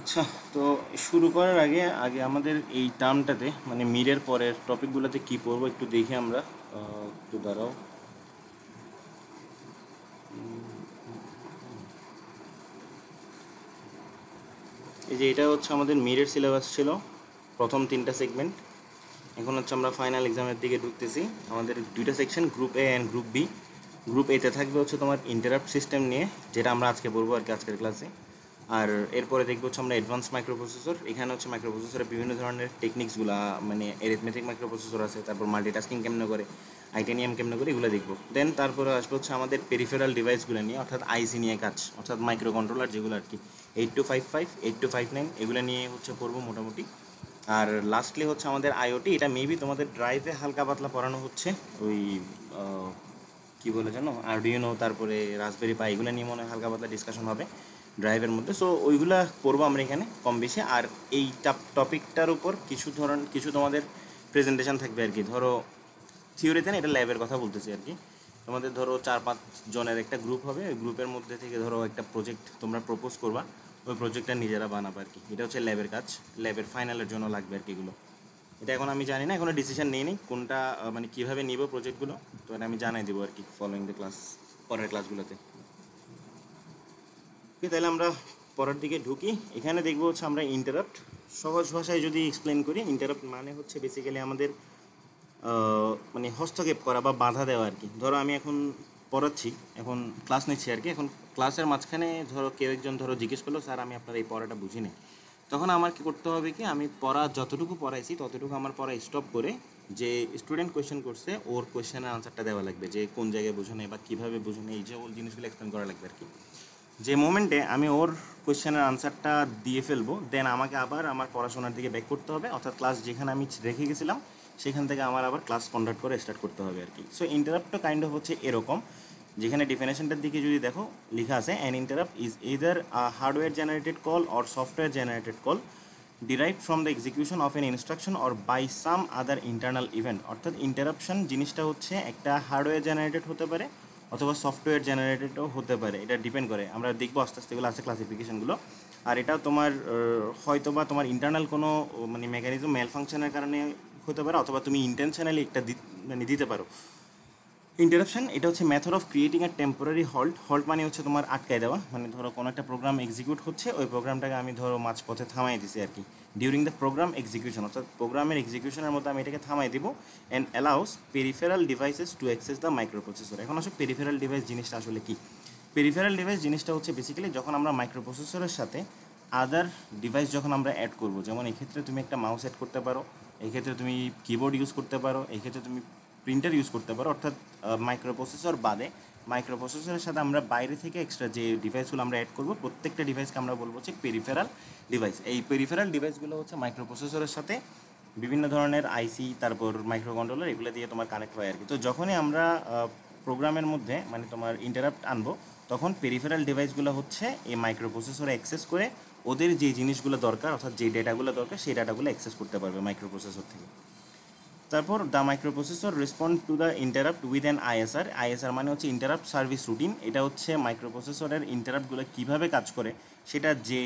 আচ্ছা, তো শুরু করার আগে আগে আমাদের এই টার্মটাতে মানে মিডের পরের টপিকগুলোতে কি পড়বো একটু দেখি আমরা। একটু দাঁড়াও। এই যে এটা হচ্ছে আমাদের মিডের সিলেবাস ছিল, প্রথম তিনটা সেগমেন্ট। এখন হচ্ছে আমরা ফাইনাল এক্সামের দিকে ঢুকতেছি। আমাদের দুইটা section, group A and group B. Group এতে থাকবে হচ্ছে তোমার ইন্টারাপ্ট সিস্টেম নিয়ে, যেটা আমরা আজকে পড়বো আর কি আজকের ক্লাসে। আর এরপরে দেখবো হচ্ছে আমরা অ্যাডভান্স মাইক্রোপ্রসেসর। এখানে হচ্ছে মাইক্রোপ্রসেসরের বিভিন্ন ধরনের টেকনিক্সগুলো, মানে এরিথমেটিক মাইক্রোপ্রসেসর আছে, তারপর মাল্টিটাস্কিং কেমনে করে, আইটেনিয়াম কেমনে করে, এগুলো দেখবো। দেন তারপরে আসবে হচ্ছে আমাদের পেরিফেরাল ডিভাইসগুলো নিয়ে, অর্থাৎ আইসি নিয়ে কাজ, অর্থাৎ মাইক্রো কন্ট্রোলার যেগুলো আর কি 8255, 8259 এগুলো নিয়ে হচ্ছে পড়বো মোটামুটি। আর লাস্টলি হচ্ছে আমাদের আইওটি। এটা মেবি তোমাদের ড্রাইভে হালকা পাতলা পড়ানো হচ্ছে, ওই কী বলে জানো, আরডিনো, তারপরে রাসবেরি পাই, এগুলো নিয়ে মনে হয় হালকা পাতলা ডিসকাশন হবে ড্রাইভের মধ্যে। সো ওইগুলা পড়বো আমরা এখানে কম বেশি। আর এই টপিকটার উপর কিছু তোমাদের প্রেজেন্টেশন থাকবে আর কি। ধরো থিওরিতে না, এটা ল্যাবের কথা বলতেছি আর কি। তোমাদের ধরো 4-5 জনের একটা গ্রুপ হবে, ওই গ্রুপের মধ্যে থেকে ধরো একটা প্রজেক্ট তোমরা প্রপোজ করবা, ওই প্রজেক্টটা নিজেরা বানাবে আর কি। এটা হচ্ছে ল্যাবের কাজ, ল্যাবের ফাইনালের জন্য লাগবে আর কি এগুলো। এটা এখন আমি জানি না, এখনো ডিসিশন নিই কোনটা মানে কীভাবে নিব প্রজেক্টগুলো। তো এটা আমি জানাই দেবো আর কি ফলোয়িং দ্য ক্লাস, পরের ক্লাসগুলোতে। ওকে, তাহলে আমরা পরের দিকে ঢুকি। এখানে দেখবো হচ্ছে আমরা ইন্টারাপ্ট। সহজ ভাষায় যদি এক্সপ্লেন করি, ইন্টারাপ্ট মানে হচ্ছে বেসিক্যালি আমাদের মানে হস্তক্ষেপ করা বা বাধা দেওয়া আর কি। ধরো আমি এখন পড়াচ্ছি, এখন ক্লাস নিচ্ছি আর কি। এখন ক্লাসের মাঝখানে ধরো কেউ একজন ধরো জিজ্ঞেস করলো, স্যার আমি আপনার এই পড়াটা বুঝি নাই। তখন আমার কী করতে হবে, কি আমি পড়া যতটুকু পড়াইছি ততটুকু আমার পড়া স্টপ করে, যে স্টুডেন্ট কোয়েশ্চেন করছে ওর কোয়েশ্চেনের আনসারটা দেওয়া লাগবে, যে কোন জায়গায় বুঝো নেই বা কীভাবে বুঝো নেই, এই যে ওর জিনিসগুলো এক্সপ্লেন করা লাগবে আর কি। যে মোমেন্টে আমি ওর কোয়েশ্চেনের আনসারটা দিয়ে ফেলবো, দেন আমাকে আবার আমার পড়াশোনার দিকে ব্যাক করতে হবে, অর্থাৎ ক্লাস যেখানে আমি রেখে গেছিলাম সেখান থেকে আমার আবার ক্লাস কন্ডাক্ট করে স্টার্ট করতে হবে আর কি। সো ইন্টারাপ্টটা কাইন্ড অফ হচ্ছে এরকম, যেখানে ডিফিনেশনটার দিকে যদি দেখো লেখা আছে, an interrupt is either a hardware generated call or software generated call derived from the execution of an instruction or by some other internal event। অর্থাৎ ইন্টারাপশন জিনিসটা হচ্ছে একটা হার্ডওয়্যার জেনারেটেড হতে পারে অথবা সফটওয়্যার জেনারেটেডও হতে পারে, এটা ডিপেন্ড করে। আমরা দেখবো আস্তে আস্তে এগুলো আছে ক্লাসিফিকেশনগুলো। আর এটাও তোমার হয়তো বা তোমার ইন্টারনাল কোনো মানে মেকানিজম ম্যাল ফাংশনের কারণে হতে পারে, অথবা তুমি ইন্টেনশনালি একটা মানে দিতে পারো। ইন্টারাপশন এটা হচ্ছে method of creating a temporary halt. Halt মানে হচ্ছে তোমার আটকায় দেওয়া, মানে ধরো কোনো একটা প্রোগ্রাম এক্সিকিউট হচ্ছে, ওই প্রোগ্রামটাকে আমি ধরো মাঝপথে থামাই দিছি আর কি। ডিউরিং দ্য প্রোগ্রাম এক্সিকিউশন, অর্থাৎ প্রোগ্রামের এক্সিকিউশনের মধ্যে আমি এটাকে থামাই দিব। And allows peripheral devices to access the microprocessor. এখন আসলে পেরিফেরাল ডিভাইস জিনিসটা আসলে কি? পেরিফেরাল ডিভাইস জিনিসটা হচ্ছে বেসিক্যালি যখন আমরা মাইক্রোপ্রসেসরের সাথে আদার ডিভাইস যখন আমরা অ্যাড করব, যেমন এই ক্ষেত্রে তুমি একটা মাউস অ্যাড করতে পারো, এই ক্ষেত্রে তুমি কিবোর্ড ইউজ করতে পারো, এই ক্ষেত্রে তুমি প্রিন্টার ইউজ করতে পারো। অর্থাৎ মাইক্রোপ্রসেসর বাদে মাইক্রোপ্রসেসরের সাথে আমরা বাইরে থেকে এক্সট্রা যে ডিভাইসগুলো আমরা অ্যাড করবো, প্রত্যেকটা ডিভাইসকে আমরা বলবো হচ্ছে পেরিফেরাল ডিভাইস। এই পেরিফেরাল ডিভাইসগুলো হচ্ছে মাইক্রোপ্রসেসরের সাথে বিভিন্ন ধরনের আইসি, তারপর মাইক্রো কন্ট্রোলার, এগুলো দিয়ে তোমার কানেক্ট হয় আর কি। তো যখনই আমরা প্রোগ্রামের মধ্যে মানে তোমার ইন্টারাপ্ট আনবো, তখন পেরিফেরাল ডিভাইসগুলো হচ্ছে এই মাইক্রোপ্রসেসরে অ্যাক্সেস করে ওদের যে জিনিসগুলো দরকার, অর্থাৎ যে ডেটাগুলো দরকার, সেই ডাটাগুলো অ্যাক্সেস করতে পারবে মাইক্রোপ্রসেসর থেকে। তারপর the microprocessor respond to the interrupt with an ISR. ISR মানে হচ্ছে ইন্টারাপ্ট সার্ভিস রুটিন। এটা হচ্ছে মাইক্রোপ্রসেসরের ইন্টারাপ্টগুলো কীভাবে কাজ করে সেটা যে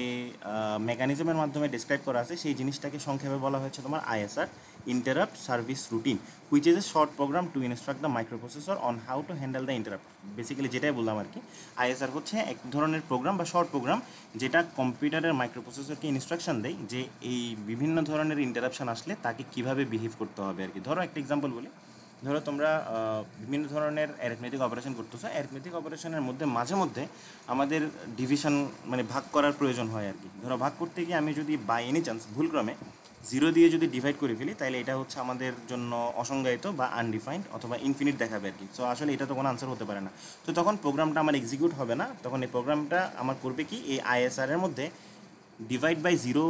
মেকানিজমের মাধ্যমে ডিসক্রাইব করা আছে, সেই জিনিসটাকে সংক্ষেপে বলা হয়েছে তোমার ISR, interrupt service routine, which is a short program to instruct the microprocessor on how to handle the interrupt. Basically যেটাই বললাম আর কি, আইএসআর হচ্ছে এক ধরনের প্রোগ্রাম বা শর্ট প্রোগ্রাম, যেটা কম্পিউটারের মাইক্রোপ্রসেসরকে ইনস্ট্রাকশন দেয় যে এই বিভিন্ন ধরনের ইন্টারাপশন আসলে তাকে কীভাবে বিহেভ করতে হবে আর কি। ধরো একটা এক্সাম্পল বলি, ধরো তোমরা বিভিন্ন ধরনের অ্যারিথমেটিক অপারেশন করতেছো। অ্যারিথমেটিক অপারেশনের মধ্যে মাঝে মধ্যে আমাদের ডিভিশন মানে ভাগ করার প্রয়োজন হয় আর কি। ধরো ভাগ করতে গিয়ে আমি যদি বাই এনি চান্স ভুলক্রমে 0 দিয়ে যদি ডিভাইড করে ফেলি, তাহলে এটা হচ্ছে আমাদের জন্য অসংজ্ঞায়িত বা আনডিফাইন্ড অথবা ইনফিনিট দেখাবে আর কি। সো আসলে এটা তো কোনো আনসার হতে পারে না। তো তখন প্রোগ্রামটা আমার এক্সিকিউট হবে না। তখন এই প্রোগ্রামটা আমার করবে কি, এই আইএসআর এর মধ্যে ডিভাইড বাই 0,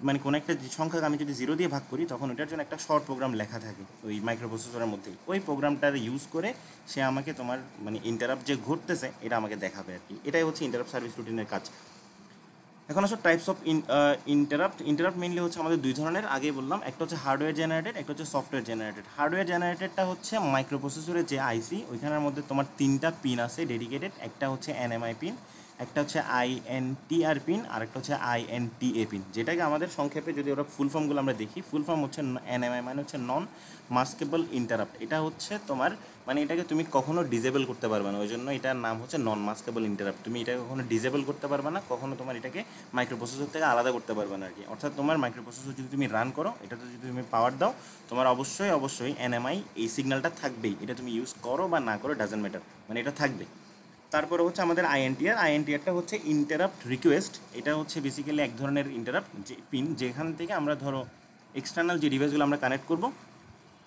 মানে কোনো একটা সংখ্যাকে আমি যদি 0 দিয়ে ভাগ করি, তখন ওটার জন্য একটা শর্ট প্রোগ্রাম লেখা থাকে ওই মাইক্রোপ্রসেসরের মধ্যেই। ওই প্রোগ্রামটার ইউজ করে সে আমাকে তোমার মানে ইন্টারাপ্ট যে ঘটতেছে এটা আমাকে দেখাবে আর কি। এটাই হচ্ছে ইন্টারাপ্ট সার্ভিস রুটিনের কাজ। এখন আসলে টাইপস অফ ইন্টারাপ্ট মেইনলি হচ্ছে আমাদের দুই ধরনের, আগেই বললাম। একটা হচ্ছে হার্ডওয়্যার জেনারেটেড, একটা হচ্ছে সফটওয়্যার জেনারেটেড। হার্ডওয়্যার জেনারেটেডটা হচ্ছে মাইক্রোপ্রসেসরের যে আইসি, ওইখানের মধ্যে তোমার 3টা পিন আছে ডেডিকেটেড। একটা হচ্ছে এনএমআই পিন, একটা হচ্ছে INTR পিন আর একটা হচ্ছে INTA পিন, যেটাকে আমাদের সংক্ষেপে যদি ওরা ফুল ফর্মগুলো আমরা দেখি, ফুল ফর্ম হচ্ছে NMI মানে হচ্ছে নন মাস্কেবল ইন্টারাপ্ট। এটা হচ্ছে তোমার মানে এটাকে তুমি কখনো ডিজেবল করতে পারবে না, ওই জন্য এটার নাম হচ্ছে নন মাস্কেবল ইন্টারাপ্ট। তুমি এটাকে কখনো ডিজেবল করতে পারবে না, কখনো তোমার এটাকে মাইক্রোপ্রসেসর থেকে আলাদা করতে পারবে না আর কি। অর্থাৎ তোমার মাইক্রোপ্রসেসর যদি তুমি রান করো, এটাতে যদি তুমি পাওয়ার দাও, তোমার অবশ্যই NMI এই সিগন্যালটা থাকবেই, এটা তুমি ইউজ করো বা না করো ডাজেন্ট ম্যাটার, মানে এটা থাকবে। তারপরে হচ্ছে আমাদের আইএনটিআরটা হচ্ছে ইন্টারাপ্ট রিকোয়েস্ট। এটা হচ্ছে বেসিক্যালি এক ধরনের ইন্টারাপ্ট যে পিন, যেখান থেকে আমরা ধরো এক্সটার্নাল যে ডিভাইসগুলো আমরা কানেক্ট করব,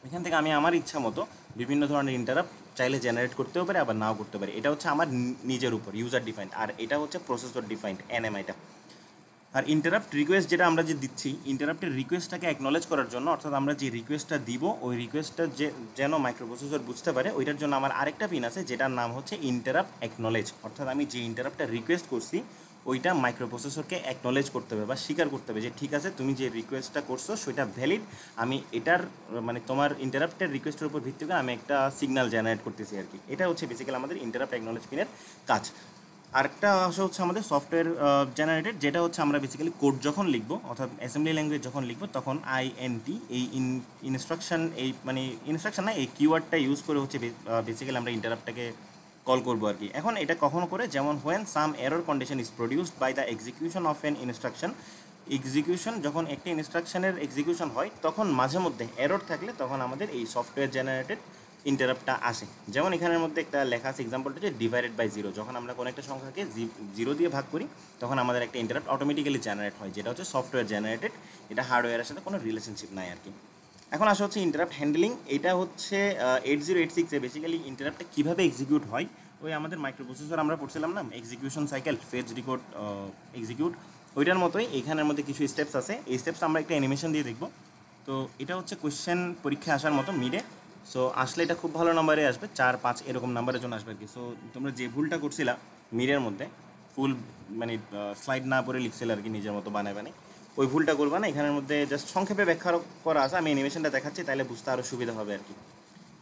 এখান থেকে আমি আমার ইচ্ছা মতো বিভিন্ন ধরনের ইন্টারাপ্ট চাইলে জেনারেট করতেও পারি আবার নাও করতে পারি। এটা হচ্ছে আমার নিজের উপর ইউজার ডিফাইন্ড, আর এটা হচ্ছে প্রসেসর ডিফাইন্ড এনএমআইটা। আর ইন্টারাপ্ট রিকোয়েস্ট যেটা আমরা যে দিচ্ছি, ইন্টারাপ্টের রিকোয়েস্টটাকে অ্যাকনলেজ করার জন্য, অর্থাৎ আমরা যে রিকোয়েস্টটা দিব ওই রিকোয়েস্টটা যেন মাইক্রোপ্রসেসর বুঝতে পারে, ওইটার জন্য আমার আরেকটা পিন আছে যেটার নাম হচ্ছে ইন্টারাপ্ট অ্যাকনলেজ। অর্থাৎ আমি যে ইন্টারাপ্টটা রিকোয়েস্ট করছি ওইটা মাইক্রোপ্রসেসরকে অ্যাকনলেজ করতে হবে বা স্বীকার করতে হবে যে ঠিক আছে তুমি যে রিকোয়েস্টটা করছো সেটা ভ্যালিড, আমি এটার মানে তোমার ইন্টারাপ্টের রিকোয়েস্টের উপর ভিত্তি করে আমি একটা সিগন্যাল জেনারেট করতেছি আর কি। এটা হচ্ছে বেসিক্যালি আমাদের ইন্টারাপ্ট অ্যাকনলেজ পিনের কাজ। আরেকটা অংশ হচ্ছে আমাদের সফটওয়্যার জেনারেটেড, যেটা হচ্ছে আমরা বেসিক্যালি কোড যখন লিখবো অর্থাৎ অ্যাসেম্বলি ল্যাঙ্গুয়েজ যখন লিখবো তখন আইএনটি এই ইনস্ট্রাকশন এই মানে ইনস্ট্রাকশন না এই কিওয়ার্ডটা ইউজ করে হচ্ছে বেসিক্যালি আমরা ইন্টারাপ্টটাকে কল করবো আর কি। এখন এটা কখনো করে যেমন when some error condition is produced by the execution of an instruction, execution যখন একটা ইনস্ট্রাকশনের এক্সিকিউশন হয় তখন মাঝে মধ্যে এরর থাকলে তখন আমাদের এই সফটওয়্যার জেনারেটেড ইন্টারাপ্টটা আসে। যেমন এখানের মধ্যে একটা লেখা আছে এক্সাম্পলটা যে ডিভাইডেড বাই 0, যখন আমরা কোনো একটা সংখ্যাকে 0 দিয়ে ভাগ করি তখন আমাদের একটা ইন্টারাপ্ট অটোমেটিক্যালি জেনারেট হয়, যেটা হচ্ছে সফটওয়্যার জেনারেটেড, এটা হার্ডওয়্যারের সাথে কোনো রিলেশনশিপ নাই আর কি। এখন আসা হচ্ছে ইন্টারাপ্ট হ্যান্ডলিং। এটা হচ্ছে 8086-এ বেসিক্যালি ইন্টারাপ্টটা কীভাবে এক্সিকিউট হয়, ওই আমাদের মাইক্রোপ্রসেসর আমরা পড়ছিলাম না execution cycle, phase record execute, ওইটার মতোই এখানের মধ্যে কিছু স্টেপস আছে। এই স্টেপস আমরা একটা অ্যানিমেশন দিয়ে দেখব। তো এটা হচ্ছে কোয়েশ্চেন পরীক্ষায় আসার মতো মিডে, সো আসলে এটা খুব ভালো নাম্বারে আসবে, 4, 5 এরকম নাম্বারের জন্য আসবে আর কি। সো তোমরা যে ভুলটা করছিলা মিডের মধ্যে ফুল মানে স্লাইড না পড়ে লিখছিল আর কি নিজের মতো বানায় বানায়, ওই ভুলটা করবা না। এখানের মধ্যে জাস্ট সংক্ষেপে ব্যাখ্যা করা আছে, আমি অ্যানিমেশনটা দেখাচ্ছি তাহলে বুঝতে আরও সুবিধা হবে আর কি।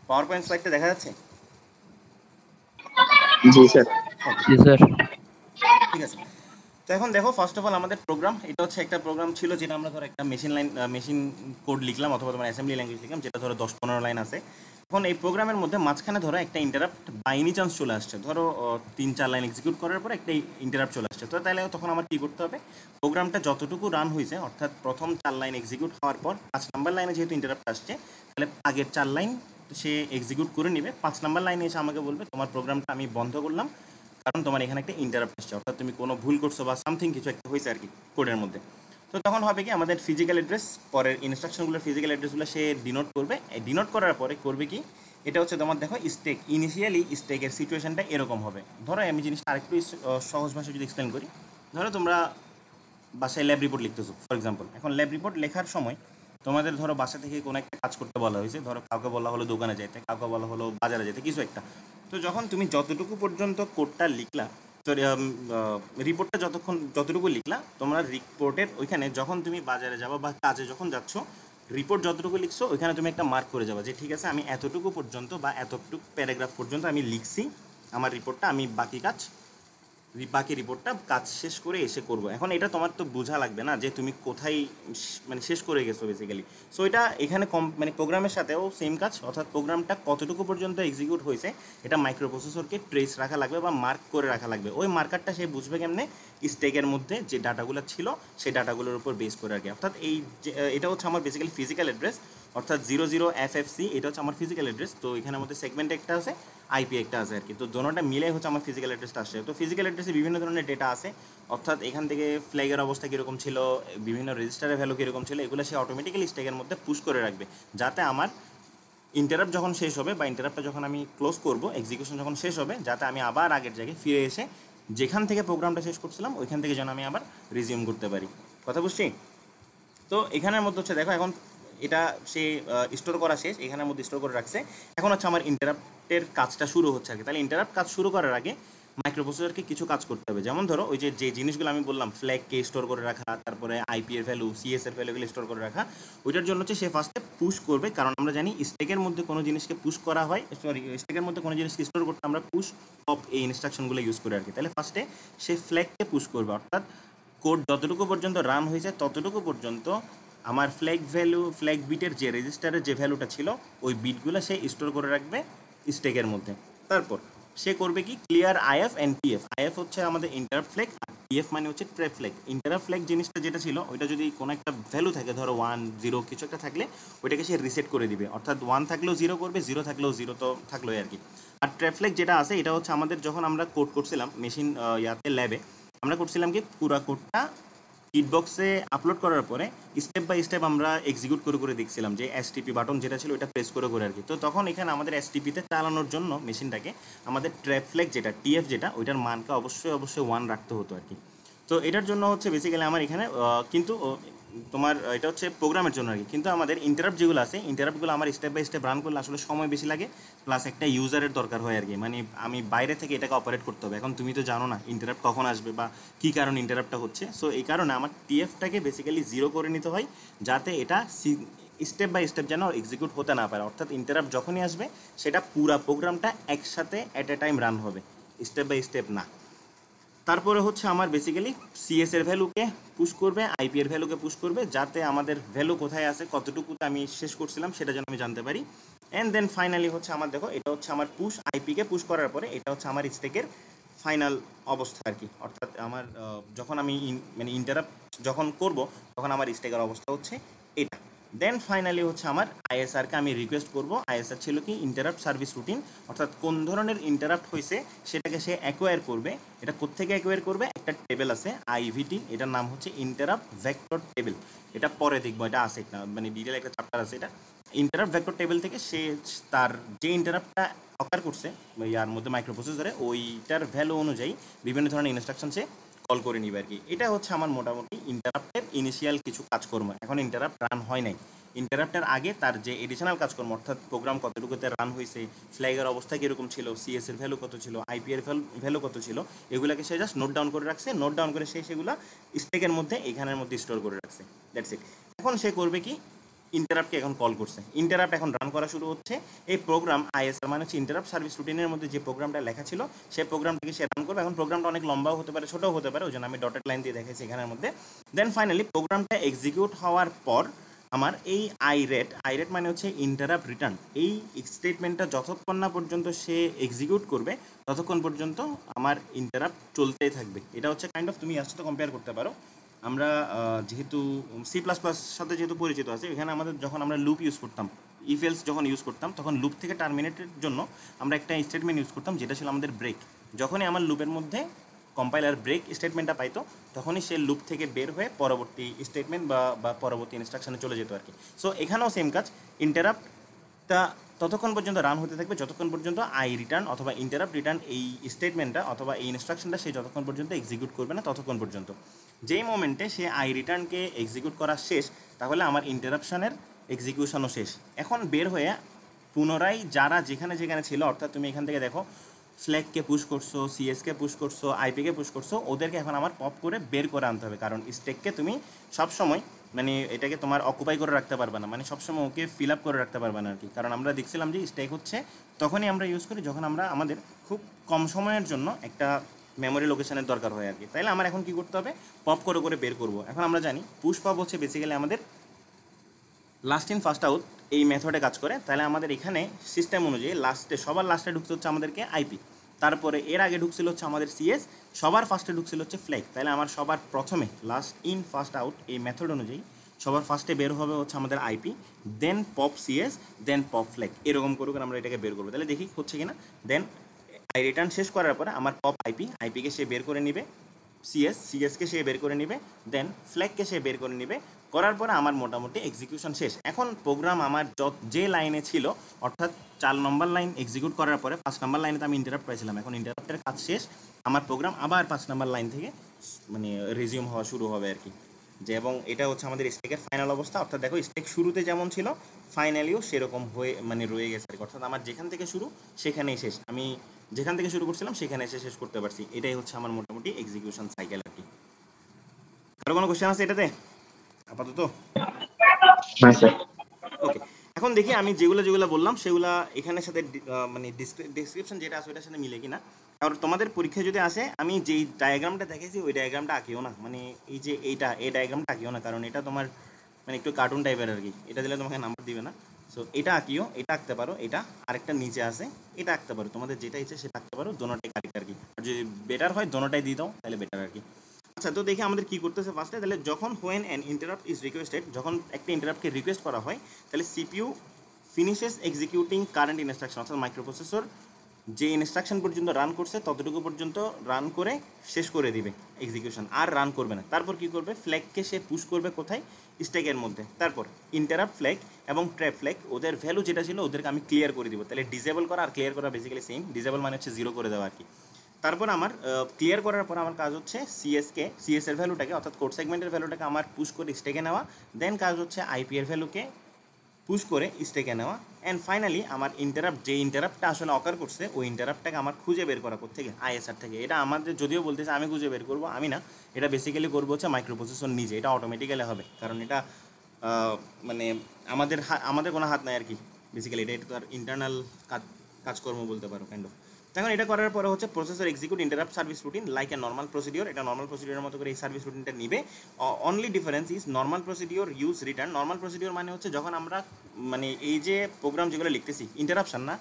পাওয়ার পয়েন্ট স্লাইডটা দেখা যাচ্ছে? জি স্যার। জি স্যার। ঠিক আছে। তো এখন দেখো ফার্স্ট অফ অল আমাদের প্রোগ্রাম, এটা হচ্ছে একটা প্রোগ্রাম ছিল যেটা আমরা ধরো একটা মেশিন কোড লিখলাম অথবা তোমার অ্যাসেম্বলি ল্যাঙ্গুয়েজ লিখলাম, যেটা ধরো 10-15 লাইন আছে। এখন এই প্রোগ্রামের মধ্যে মাঝখানে ধরো একটা ইন্টারাপ্ট বাই এনি চান্স চলে আসছে, ধরো 3-4 লাইন এক্সিকিউট করার পর একটা ইন্টারাপ্ট চলে আসছে। তো তাহলে তখন আমার কী করতে হবে, প্রোগ্রামটা যতটুকু রান হয়েছে অর্থাৎ প্রথম 4 লাইন এক্সিকিউট হওয়ার পর 5 নাম্বার লাইনে যেহেতু ইন্টারাপ্ট আসছে তাহলে আগের 4 লাইন সে এক্সিকিউট করে নেবে, 5 নাম্বার লাইনে এসে আমাকে বলবে তোমার প্রোগ্রামটা আমি বন্ধ করলাম কারণ তোমার এখানে একটা ইন্টারাপ্ট আসছে, অর্থাৎ তুমি কোনো ভুল করছো বা সামথিং কিছু একটা হয়েছে আর কি কোডের মধ্যে। তো তখন হবে কি আমাদের ফিজিক্যাল অ্যাড্রেস পরের ইনস্ট্রাকশনগুলোর ফিজিক্যাল অ্যাড্রেসগুলো সে ডিনোট করবে, ডিনোট করার পরে করবে কি, এটা হচ্ছে তোমার দেখো স্টেক, ইনিশিয়ালি স্টেকের সিচুয়েশনটা এরকম হবে। ধরো আমি জিনিসটা আরেকটু সহজ ভাষায় যদি এক্সপ্লেন করি, ধরো তোমরা বাসায় ল্যাব রিপোর্ট লিখতেছো ফর এক্সাম্পল। এখন ল্যাব রিপোর্ট লেখার সময় তোমাদের ধরো বাসা থেকে কোনো একটা কাজ করতে বলা হয়েছে, ধরো কাউকে বলা হলো দোকানে যেতে, কাউকে বলা হলো বাজারে যেতে, কিছু একটা। তো যখন তুমি যতটুকু পর্যন্ত কোডটা লিখলা, তো রিপোর্টটা যতটুকু লিখলা, তোমরা রিপোর্টের ওইখানে যখন তুমি বাজারে যাবো বা কাজে যখন যাচ্ছ, রিপোর্ট যতটুকু লিখছো ওইখানে তুমি একটা মার্ক করে যাবা যে ঠিক আছে আমি এতটুকু পর্যন্ত বা এতটুকু প্যারাগ্রাফ পর্যন্ত আমি লিখছি আমার রিপোর্টটা, আমি বাকি রিপোর্টটা কাজ শেষ করে এসে করবো। এখন এটা তোমার তো বোঝা লাগবে না যে তুমি কোথায় মানে শেষ করে গেছো বেসিক্যালি। সো এটা এখানে মানে প্রোগ্রামের সাথেও সেম কাজ, অর্থাৎ প্রোগ্রামটা কতটুকু পর্যন্ত এক্সিকিউট হয়েছে এটা মাইক্রোপ্রসেসরকে ট্রেস রাখা লাগবে বা মার্ক করে রাখা লাগবে। ওই মার্কারটা সে বুঝবে কেমনে, স্টেকের মধ্যে যে ডাটাগুলো ছিল সেই ডাটাগুলোর উপর বেস করে আর কি। অর্থাৎ এই এটা হচ্ছে আমার বেসিক্যালি ফিজিক্যাল অ্যাড্রেস, অর্থাৎ 00FFC এটা হচ্ছে আমার ফিজিক্যাল অ্যাড্রেস। তো এখানের মধ্যে সেগমেন্ট একটা আছে, আইপি একটা আছে আর কি, তো দোনোটা মিলে হচ্ছে আমার ফিজিক্যাল অ্যাড্রেসটা আসছে। তো ফিজিক্যাল অ্যাড্রেসে বিভিন্ন ধরনের ডেটা আছে, অর্থাৎ এখান থেকে ফ্ল্যাগের অবস্থা কীরকম ছিল, বিভিন্ন রেজিস্টারের ভ্যালু কীরকম ছিল, এগুলো সে অটোমেটিক্যালি স্টেকের মধ্যে পুশ করে রাখবে, যাতে আমার ইন্টারাপ্ট যখন শেষ হবে বা ইন্টারাপ্টটা যখন আমি ক্লোজ করব, এক্সিকিউশন যখন শেষ হবে, যাতে আমি আবার আগের জায়গায় ফিরে এসে যেখান থেকে প্রোগ্রামটা শেষ করছিলাম ওইখান থেকে যেন আমি আবার রিজিউম করতে পারি। কথা বুঝছি? তো এখানের মধ্যে হচ্ছে দেখো এখন এটা সে স্টোর করা শেষ, এখানের মধ্যে স্টোর করে রাখছে। এখন হচ্ছে আমার ইন্টারাপ্টের কাজটা শুরু হচ্ছে আর কি। তাহলে ইন্টারাপ্ট কাজ শুরু করার আগে মাইক্রোপ্রসেসরকে কিছু কাজ করতে হবে। যেমন ধরো ওই যে জিনিসগুলো আমি বললাম, ফ্ল্যাগকে স্টোর করে রাখা, তারপরে আইপি এর ভ্যালু, সিএস এর ভ্যালুগুলো স্টোর করে রাখা, ওইটার জন্য হচ্ছে সে ফার্স্টে পুশ করবে। কারণ আমরা জানি স্ট্যাকের মধ্যে কোনো জিনিসকে পুশ করা হয়, সরি, স্ট্যাকের মধ্যে কোনো জিনিসকে স্টোর করতে আমরা পুশ পপ এই ইনস্ট্রাকশনগুলো ইউজ করি আর কি। তাহলে ফার্স্টে সে ফ্ল্যাগকে পুশ করবে, অর্থাৎ কোড যতটুকু পর্যন্ত রান হয়েছে ততটুকু পর্যন্ত আমার ফ্ল্যাগ বিটের যে রেজিস্টারের যে ভ্যালুটা ছিল ওই বিটগুলো সে স্টোর করে রাখবে স্ট্যাকের মধ্যে। তারপর সে করবে কি, clear if and TF. If হচ্ছে আমাদের ইন্টারাপ্ট ফ্ল্যাগ, আর টিএফ মানে হচ্ছে ট্র্যাপ ফ্ল্যাগ। ইন্টারাপ্ট ফ্ল্যাগ জিনিসটা যেটা ছিল ওইটা যদি কোনো একটা ভ্যালু থাকে, ধরো 1 0 কিছু একটা থাকলে ওইটাকে সে রিসেট করে দিবে, অর্থাৎ 1 থাকলেও 0 করবে, 0 থাকলেও 0 তো থাকলোই আর কি। আর ট্র্যাপ ফ্ল্যাগ যেটা আছে এটা হচ্ছে আমাদের যখন আমরা কোড করছিলাম মেশিন ইয়াতে ল্যাবে, আমরা করছিলাম কি পুরা কোডটা কিটবক্সে আপলোড করার পরে স্টেপ বাই স্টেপ আমরা এক্সিকিউট করে করে দেখছিলাম যে এসটিপি বাটন যেটা ছিল ওটা প্রেস করে করে আর কি। তো তখন এখানে আমাদের এসটিপিতে চালানোর জন্য মেশিনটাকে আমাদের ট্র্যাপ ফ্ল্যাগ যেটা টিএফ যেটা ওইটার মানকে অবশ্যই 1 রাখতে হতো আর কি। তো এটার জন্য হচ্ছে বেসিক্যালি আমার এখানে কিন্তু তোমার এটা হচ্ছে প্রোগ্রামের জন্য আর কি। কিন্তু আমাদের ইন্টারাপ্ট যেগুলো আছে, ইন্টারাপ্টগুলো আমার স্টেপ বাই স্টেপ রান করলে আসলে সময় বেশি লাগে, প্লাস একটা ইউজারের দরকার হয় আর কি। মানে আমি বাইরে থেকে এটাকে অপারেট করতে হবে। এখন তুমি তো জানো না ইন্টারাপ্ট কখন আসবে বা কী কারণে ইন্টারাপ্টটা হচ্ছে। সো এই কারণে আমার টিএফটাকে বেসিক্যালি 0 করে নিতে হয়, যাতে এটা স্টেপ বাই স্টেপ যেন এক্সিকিউট হতে না পারে। অর্থাৎ ইন্টারাপ্ট যখনই আসবে সেটা পুরা প্রোগ্রামটা একসাথে অ্যাট এ টাইম রান হবে, স্টেপ বাই স্টেপ না। তারপরে হচ্ছে আমার বেসিক্যালি সিএস এর ভ্যালুকে পুশ করবে, আইপি এর ভ্যালুকে পুশ করবে, যাতে আমাদের ভ্যালু কোথায় আছে, কতটুকুতে আমি শেষ করছিলাম সেটা যেন আমি জানতে পারি। অ্যান্ড দেন ফাইনালি হচ্ছে আমার, দেখো এটা হচ্ছে আমার পুশ, আইপিকে পুশ করার পরে এটা হচ্ছে আমার স্টেকের ফাইনাল অবস্থা আর কি। অর্থাৎ আমার যখন আমি মানে ইন্টারাপ্ট যখন করব তখন আমার স্টেকের অবস্থা হচ্ছে এটা। দেন ফাইনালি হচ্ছে আমার আইএসআরকে আমি রিকোয়েস্ট করব। আইএসআর ছিল কি, ইন্টারাপ্ট সার্ভিস রুটিন, অর্থাৎ কোন ধরনের ইন্টারাপ্ট হয়েছে সেটাকে সে অ্যাকোয়ার করবে। এটা কোত্থেকে অ্যাকোয়ার করবে, একটা টেবিল আছে আইভিটি, এটার নাম হচ্ছে ইন্টারাপ্ট ভেক্টর টেবিল। এটা পরে দেখবো, এটা আছে একটা মানে ডিটেল একটা চ্যাপ্টার আছে। এটা ইন্টারাপ্ট ভেক্টর টেবিল থেকে সে তার যে ইন্টারাপ্টটা অকার করছে ইয়ার মধ্যে মাইক্রোপ্রসেসরে, ওইটার ভ্যালু অনুযায়ী বিভিন্ন ধরনের ইনস্ট্রাকশন সে কল করে নিবে আর কি। এটা হচ্ছে আমার মোটামুটি ইন্টারাপ্টের ইনিশিয়াল কিছু কাজকর্ম। এখন ইন্টারাপ্ট রান হয় নাই, ইন্টারাপ্টের আগে তার যে এডিশনাল কাজকর্ম, অর্থাৎ প্রোগ্রাম কতটুকুতে রান হয়েছে, ফ্ল্যাগের অবস্থা কীরকম ছিল, সিএস এর ভ্যালু কত ছিল, আইপি এর ভ্যালু কত ছিল, এগুলোকে সে জাস্ট নোট ডাউন করে রাখছে। নোট ডাউন করে সে সেগুলো স্টেকের মধ্যে এখানের মধ্যে স্টোর করে রাখছে। That's it. এখন সে করবে কি, ইন্টারাপ্টকে এখন কল করছে, ইন্টারাপ্ট এখন রান করা শুরু হচ্ছে। এই প্রোগ্রাম আইএসআর মানে হচ্ছে ইন্টারাপ্ট সার্ভিস রুটিনের মধ্যে যে প্রোগ্রামটা লেখা ছিল সেই প্রোগ্রামটিকে সে রান করবে। এখন প্রোগ্রামটা অনেক লম্বাও হতে পারে, ছোটও হতে পারে, ওই জন্য আমি ডটেড লাইন দিয়ে দেখাইছি এখানের মধ্যে। দেন ফাইনালি প্রোগ্রামটা এক্সিকিউট হওয়ার পর আমার এই আইরেট মানে হচ্ছে ইন্টারাপ্ট রিটার্ন, এই স্টেটমেন্টটা যতক্ষণ না পর্যন্ত সে এক্সিকিউট করবে ততক্ষণ পর্যন্ত আমার ইন্টারাপ্ট চলতেই থাকবে। এটা হচ্ছে কাইন্ড অফ, তুমি এর সাথে কম্পেয়ার করতে পারো। আমরা যেহেতু C++ সাথে যেহেতু পরিচিত আছে, এখানে আমাদের যখন আমরা লুপ ইউজ করতাম, ইফ এলস যখন ইউজ করতাম, তখন লুপ থেকে টার্মিনেটের জন্য আমরা একটা স্টেটমেন্ট ইউজ করতাম যেটা ছিল আমাদের ব্রেক। যখনই আমার লুপের মধ্যে কম্পাইলার ব্রেক স্টেটমেন্টটা পাইতো তখনই সে লুপ থেকে বের হয়ে পরবর্তী স্টেটমেন্ট বা পরবর্তী ইনস্ট্রাকশনে চলে যেত আর কি। সো এখানেও সেম কাজ, ইন্টারাপ্টটা ততক্ষণ পর্যন্ত রান হতে থাকবে যতক্ষণ পর্যন্ত আই রিটার্ন অথবা ইন্টারাপ্ট রিটার্ন এই স্টেটমেন্টটা অথবা এই ইনস্ট্রাকশনটা সে যতক্ষণ পর্যন্ত এক্সিকিউট করবে না ততক্ষণ পর্যন্ত। যেই মোমেন্টে সে আই রিটার্নকে এক্সিকিউট করা শেষ, তাহলে আমার ইন্টারাপশনের এক্সিকিউশনও শেষ। এখন বের হয়ে পুনরায় যারা যেখানে যেখানে ছিল, অর্থাৎ তুমি এখান থেকে দেখো ফ্ল্যাগকে পুশ করছো, সিএসকে পুশ করছো, আইপিকে পুশ করছো, ওদেরকে এখন আমার পপ করে বের করে আনতে হবে। কারণ স্টেককে তুমি সবসময় মানে এটাকে তোমার অকুপাই করে রাখতে পারবে না, মানে সবসময় ওকে ফিল আপ করে রাখতে পারবে না আর কি। কারণ আমরা দেখছিলাম যে স্টেক হচ্ছে তখনই আমরা ইউজ করি যখন আমরা আমাদের খুব কম সময়ের জন্য একটা মেমোরি লোকেশনের দরকার হয় আর কি। তাইলে আমার এখন কী করতে হবে, পপ করে করে বের করব। এখন আমরা জানি পুশ পপ হচ্ছে বেসিক্যালি আমাদের লাস্ট ইন ফার্স্ট আউট এই মেথডে কাজ করে। তাহলে আমাদের এখানে সিস্টেম অনুযায়ী সবার লাস্টে ঢুকতে হচ্ছে আমাদেরকে আইপি, তারপরে এর আগে ঢুকছিল হচ্ছে আমাদের সিএস, সবার ফার্স্টে ঢুকছিল হচ্ছে ফ্ল্যাগ। তাহলে আমার সবার প্রথমে লাস্ট ইন ফার্স্ট আউট এই মেথড অনুযায়ী সবার ফার্স্টে বের হবে হচ্ছে আমাদের আইপি, দেন পপ সিএস, দেন পপ ফ্ল্যাগ, এরকম করে আমরা এটাকে বের করবো। তাহলে দেখি হচ্ছে কিনা। দেন আই রিটার্ন শেষ করার পরে আমার পপ আইপিকে সে বের করে নিবে, সিএসকে সে বের করে নিবে, দেন ফ্ল্যাগকে সে বের করে নিবে। করার পরে আমার মোটামুটি এক্সিকিউশন শেষ। এখন প্রোগ্রাম আমার যে লাইনে ছিল, অর্থাৎ 4 নম্বর লাইন এক্সিকিউট করার পরে 5 নম্বর লাইনে তো আমি ইন্টারাপ্ট পাইছিলাম, এখন ইন্টারাপ্টের কাজ শেষ, আমার প্রোগ্রাম আবার 5 নম্বর লাইন থেকে মানে রিজিউম হওয়া শুরু হবে আর কি। যে এবং এটা হচ্ছে আমাদের স্টেকের ফাইনাল অবস্থা। অর্থাৎ দেখো স্টেক শুরুতে যেমন ছিল ফাইনালিও সেরকম হয়ে মানে রয়ে গেছে আর কি। অর্থাৎ আমার যেখান থেকে শুরু সেখানেই শেষ। আমি যেখান থেকে শুরু করছিলাম সেখানে এসে শেষ করতে পারছি। এটাই হচ্ছে আমার মোটামুটি এক্সিকিউশন সাইকেল আর কি। আরো কোনো কোশ্চেন আছে এটাতে আপাতত? না স্যার। ওকে, এখন দেখি আমি যেগুলো যেগুলো বললাম সেগুলা এখানের সাথে মানে ডিসক্রিপশন যেটা আছে ওইটার সাথে মিলে কিনা। কারণ তোমাদের পরীক্ষা যদি আসে আমি যেই ডায়াগ্রামটা দেখেছি ওই ডায়াগ্রামটা আঁকিও না, মানে এই যে এই ডায়াগ্রামটা আঁকিও না, কারণ এটা তোমার মানে একটু কার্টুন টাইপের আর কি, এটা দিলে তোমাকে নাম্বার দিবে না। সো এটা আঁকিও, এটা আঁকতে পারো, এটা আরেকটা নিচে আছে এটা আঁকতে পারো, তোমাদের যেটা ইচ্ছে সেটা আঁকতে পারো, দোনোটাই কারেক্ট আর কি। আর যদি বেটার হয় দোনোটাই দিয়ে দাও তাহলে বেটার আর কি। আচ্ছা, তো দেখি আমাদের কি করতেছে ফার্স্টে। তাহলে যখন when an interrupt is requested, যখন একটা ইন্টারাপ্টকে রিকোয়েস্ট করা হয় তাহলে CPU finishes executing current instruction, অর্থাৎ মাইক্রোপ্রসেসর যে ইনস্ট্রাকশন পর্যন্ত রান করছে ততটুকু পর্যন্ত রান করে শেষ করে দিবে এক্সিকিউশন, আর রান করবে না। তারপর কি করবে, ফ্ল্যাগকে সে পুশ করবে কোথায়, স্ট্যাকের মধ্যে। তারপর ইন্টারাপ্ট ফ্ল্যাগ এবং ট্র্যাপ ফ্ল্যাগ ওদের ভ্যালু যেটা ছিল ওদেরকে আমি ক্লিয়ার করে দিব। তাহলে ডিসেবল করা আর ক্লিয়ার করা বেসিক্যালি সেম, ডিসেবল মানে হচ্ছে জিরো করে দেওয়া আর কি। তারপর আমার ক্লিয়ার করার পর আমার কাজ হচ্ছে সিএস এর ভ্যালুটাকে অর্থাৎ কোড সেগমেন্টের ভ্যালুটাকে আমার পুশ করে স্টেকে নেওয়া, দেন কাজ হচ্ছে আইপি এর ভ্যালুকে পুশ করে স্টেকে নেওয়া, অ্যান্ড ফাইনালি আমার যে ইন্টারাপ্টটা আসলে অকার করছে ওই ইন্টারাপ্টটাকে আমার খুঁজে বের করা থেকে আইএসআর থেকে। এটা আমাদের যদিও বলতেছে আমি খুঁজে বের করবো, আমি না, এটা বেসিক্যালি করবো হচ্ছে মাইক্রোপ্রসেসর নিজে, এটা অটোমেটিক্যালি হবে, কারণ এটা মানে আমাদের কোনো হাত নাই আর কি। বেসিক্যালি এটা তো আর ইন্টারনাল কাজকর্ম বলতে পারো কাইন্ড অফ। এখন এটা করার পরে হচ্ছে processor execute interrupt service routine like a normal procedure, এটা নর্মাল প্রসিডিওরের মতো করে এই সার্ভিস রুটিনটা নিবে। Only difference is normal procedure use return. Normal procedure মানে হচ্ছে যখন আমরা মানে এই যে প্রোগ্রাম যেগুলো লিখতেছি, ইন্টারাপশন না,